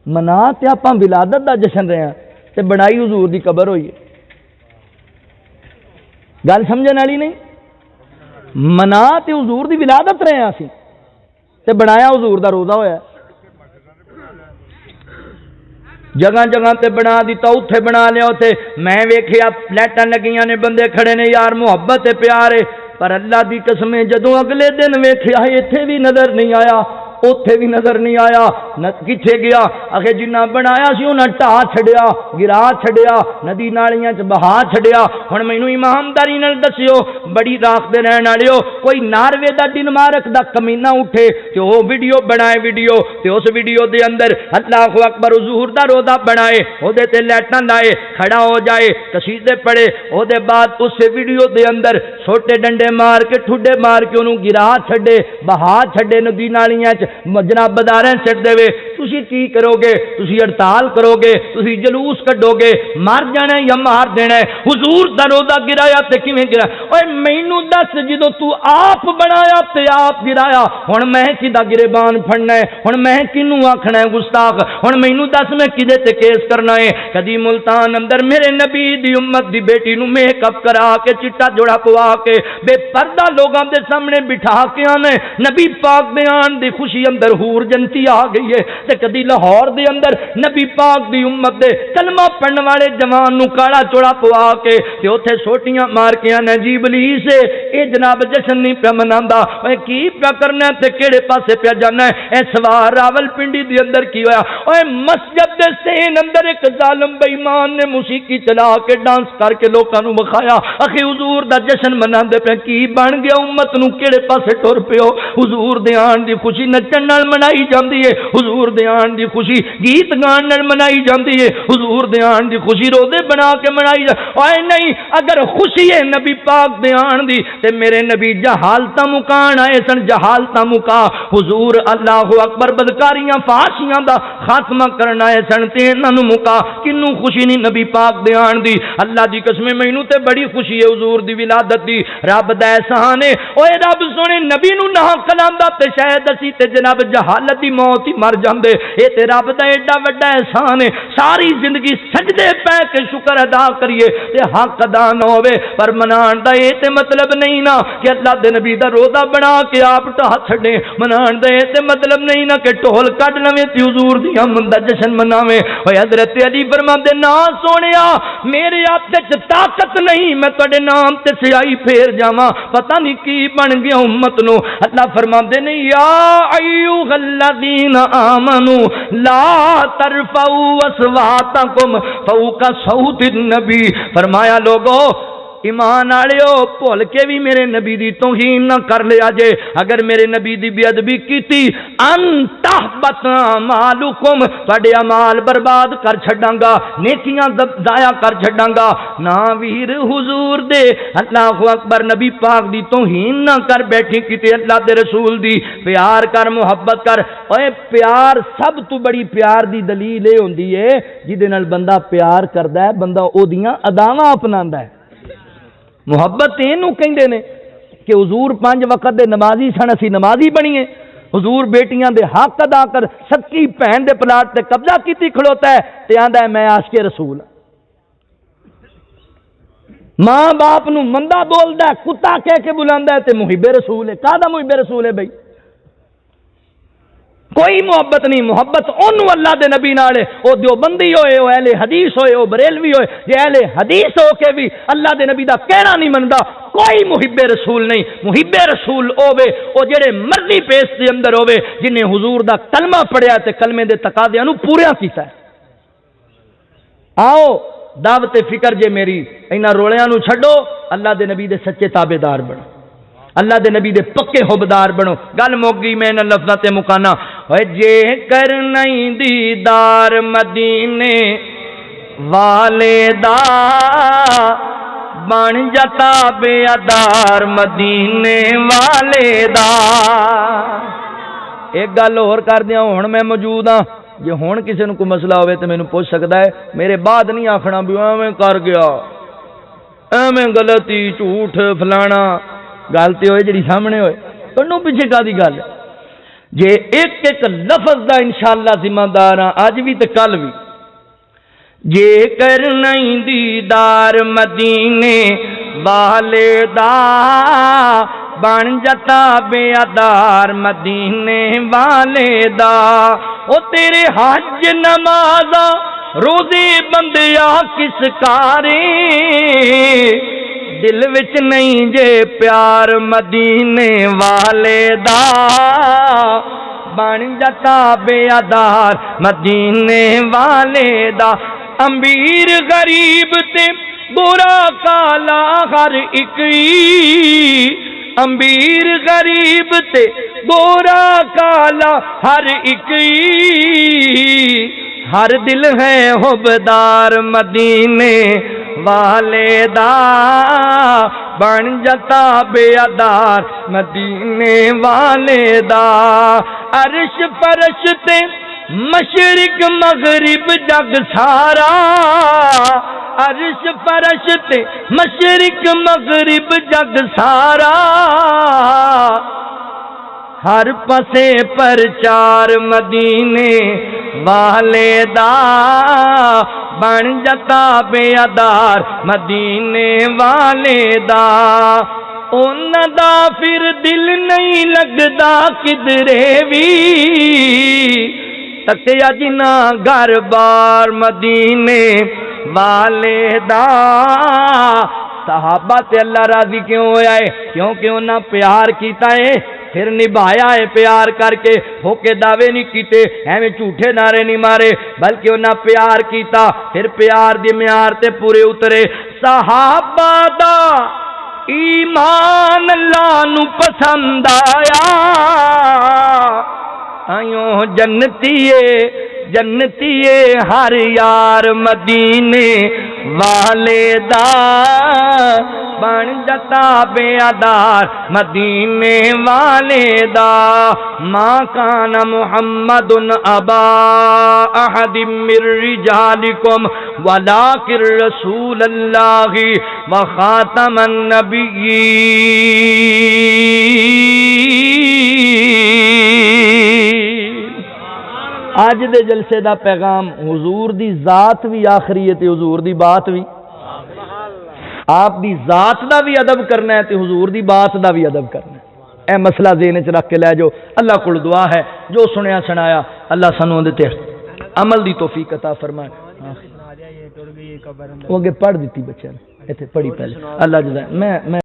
منا تے آپاں ولادت دا جشن رہے ہیں تے تے بنائی حضور دی قبر ہوئی ہے. گل سمجھن والی نہیں. منا تے حضور دی ولادت رہے ہیں تے بنایا حضور دا روزہ ہویا. جگہ جگہ تے بنا دیتا، اوتھے بنا لیا، اوتھے میں ویکھیا لائٹاں لگیاں نے، بندے کھڑے نے، یار محبت ہے پیار ہے. پر اللہ دی قسم جدوں اگلے دن ویکھیا ایتھے بھی نظر نہیں آیا، اوتھے بھی نظر نہیں آیا. کتھے گیا؟ آخے جنہ بنایا سی انہاں ٹا چھڑیا، گرا چھڑیا، ندی نالیاں چ بہا چھڑیا. ہن مینوں ایمانداری نال دسیو، بڑی راکھ دے رہن والےو، کوئی ناروے دا ڈنمارک دا کمینہ اٹھے تے او ویڈیو بنائے، ویڈیو تے اس ویڈیو دے اندر اللہ اکبر حضور دا روضہ بنائے، او دے تے لائٹاں لائے، کھڑا ہو جائے، قصیدے پڑھے، او دے بعد اس ویڈیو دے اندر چھوٹے ڈنڈے مار کے ٹھڈے مار کے انہوں گرا چھڑے، بہا چھڑے ندی نالیاں چ جناب بداریں چڑھ دے وے. تسی کی کرو گے؟ تسی ہڑتال کرو گے؟ تسی جلوس کڈو گے؟ مار جانا یا مار دینا ہے؟ حضور دا روضہ گرایا تے کیویں گرایا؟ اوے مینوں دس، جدوں تو آپ بنایا تے آپ گرایا، ہن میں کدا گریبان پھڑنا ہے؟ ہن میں کینوں آکھنا ہے گستاخ؟ ہن مینوں دس میں کدے تے کیس کرنا ہے؟ کدی ملتان اندر میرے نبی دی امت دی بیٹی نو میک اپ کرا کے چٹا جوڑا پوا کے بے پردہ لوگاں دے سامنے بٹھا کے آنے نبی پاک دے آن دی خوشی اندر حور جنتی آ گئی ہے. تے کدی لاہور دے اندر نبی پاک دی امت دے کلمہ پڑھن والے جوان نو کالا چوڑا پوا کے تے اوتھے سوٹیاں مار کے آنے جی ابلیس اے جناب جشن نہیں پیا مناندا، اوے کی پیا کرنا تے کیڑے پاسے پیا جانا ہے؟ اے سوار راول پنڈی دے اندر کی ہویا؟ اوے مسجد دے سین اندر ایک ظالم بے ایمان نے موسیقی چلا کے ڈانس کر کے لوکاں نو بخایا. اخی حضور دا جشن مناندے پے، کی بن گیا؟ امت نو کیڑے پاسے ٹر پیو؟ حضور دے آن دی خوشی نچن نال منائی جاندی ہے، حضور دے آن دی خوشی گیت گان نال منائی جاندی ہے، حضور دے آن دی خوشی روزے بنا کے منائی جاندی. اوے نہیں، اگر خوشی ہے نبی پاک دے آن دی تے میرے نبی جہالتاں مکان آئے سن، جہالتاں مکا حضور اللہ اکبر بدکاریاں فحاشیاں دا خاتمہ کرنا آئے سن تے انہاں نو مکا. کنوں خوشی نہیں نبی پاک دے آن دی؟ اللہ دی قسم مینوں تے بڑی خوشی ہے حضور دی ولادت دی. رب دا احسان ہے، اوے رب سونے نبی نو نہ کلاندا تے شاید اسی تے جناب جہالت دی موت ہی مر جاندے. اے تے رب دا ایڈا وڈا احسان ہے، ساری زندگی سجدے پے کے شکر ادا کریے تے حق ادا نہ ہوے. پر منان دا اے تے مطلب نہیں نا کہ اللہ دے نبی دا روزہ بنا کے آپ ٹھا چھڈے. منان دا اے تے مطلب نہیں نا کہ ٹول کڈ لویں تے حضور دی آمد دا جشن مناویں. اوے حضرت علی فرماندے نا سونیا میرے ہاتھ وچ طاقت نہیں میں تواڈے نام تے سیائی پھیر جاواں، پتہ نہیں کی بن گیا امت نو. اللہ فرماندے نے یا ایھا الذین آمنوا لا ترفعوا اصواتکم فوق صوت النبی. فرمایا لوگو ایمان والےو بھول کے بھی میرے نبی دی توہین نہ کر لیا جے. اگر میرے نبی دی بے ادبی کیتی ان تحبط اعمالکم تواڈے اعمال برباد کر چھڈاں گا، نیکیاں ضائع کر چھڈاں گا. نا ویر حضور دے اللہ اکبر نبی پاک دی توہین نہ کر بیٹھی کیتے اللہ دے رسول دی پیار کر، محبت کر. اوے پیار سب تو بڑی پیار دی دلیل اے ہوندی ہے جدے نال بندہ پیار کردا ہے، بندہ او دیاں اداواں اپناندا ہے. محبت اینوں کہندے نے کہ حضور 5 وقت دے نمازی سن، اسی نمازی بنیے. حضور بیٹیاں دے حق ادا کر، سکی بہن دے پلاٹ تے قبضہ کیتی کھڑوتا ہے تے آندا ہے میں عاشق رسول. ماں باپ نو مندا بولدا ہے، کتا کہہ کے بلاندا ہے تے محب رسول ہے. کہدا محب رسول ہے بھائی؟ کوئی محبت نہیں. محبت انہوں اللہ دے نبی نال ہے، او دیوبندی ہوئے، او اہل حدیث ہوئے، او بریلوی ہوئے. جے اہل حدیث ہو کے بھی اللہ دے نبی دا کہنا نہیں مندا، کوئی محب رسول نہیں. محب رسول ہوے او جڑے مرضی پیس دے اندر ہوے جنہیں حضور دا کلمہ پڑھیا تے کلمے دے تقاضیاں نو پورا کیتا ہے. آؤ دعوت فکر جے میری انہاں رولیاں نو چھڈو، اللہ دے نبی دے سچے تابعدار بنو، اللہ دے نبی دے پکے حبدار بنو. گل مک گئی، میں انہاں لفظاں تے مکانا. جے کر نہیں دیدار مدینے والے دا بن جاتا بے ادار مدینے والے دا. ایک گل اور کر دیاں، ہن میں موجود ہاں، جے ہن کسی نوں کوئی مسئلہ ہوئے تے مینوں پوچھ سکدا ہے. میرے بعد نہیں آکھنا بھی ایویں کر گیا، ایویں غلطی جھوٹ فلانا. گل تے ہوئے جڑی سامنے ہوئے، تنوں پیچھے کا دی گل. جے ایک ایک لفظ دا انشاءاللہ ذمہ دار ہاں، اج بھی تے کل بھی. جے کر نہیں دیدار مدینے والے دا بن جتا بے ادار مدینے والے دا او تیرے حج نمازاں روزے بندیا کس کارے دل وچ نہیں جے پیار مدینے والے دا بن جتا بے ادار مدینے والے دا امیر غریب تے برا کالا ہر اکئی امیر غریب تے برا کالا ہر اکئی ہر دل ہے حبدار مدینے والے دا بن جتا بے ادار مدینے والے دا عرش فرش تے مشرق مغرب جگ سارا عرش فرش تے مشرق مغرب جگ سارا ہر پسے پرچار مدینے والے دا بن جتا بے ادار مدینے والے دا انہاں دا پھر دل نہیں لگدا کدرے وی تکیا جنا گھر بار مدینے والے دا صحابہ تے اللہ راضی کیوں ہویا ہے کیونکہ انہاں پیار کیتا ہے پھر نبھایا ہے پیار کر کے ہو کے دعوے نہیں کیتے ایویں جھوٹے نعرے نہیں مارے بلکہ انہاں پیار کیتا پھر پیار دی معیار تے پورے اترے صحابہ دا ایمان اللہ نو پسند آیا آئیوں جنتیے ہر یار مدینے والے دا بن جتا بے ادار مدینے والے دا ما کان محمد ابا احد من رجالکم ولکن رسول اللہ وخاتم النبیین۔ آج دے جلسے دا پیغام حضور دی ذات بھی آخری ہے تے حضور دی بات بھی آپ دی ذات دا بھی ادب کرنا ہے تے حضور دی بات دا بھی ادب کرنا ہے اے مسئلہ ذہن وچ رکھ کے لے جو اللہ کول دعا ہے جو سنیا سنایا اللہ سانوں دے تے عمل دی توفیق عطا فرمائے وہ اگے پڑھ دیتی بچے نے ایتھے پڑھی پہلے اللہ جزائے میں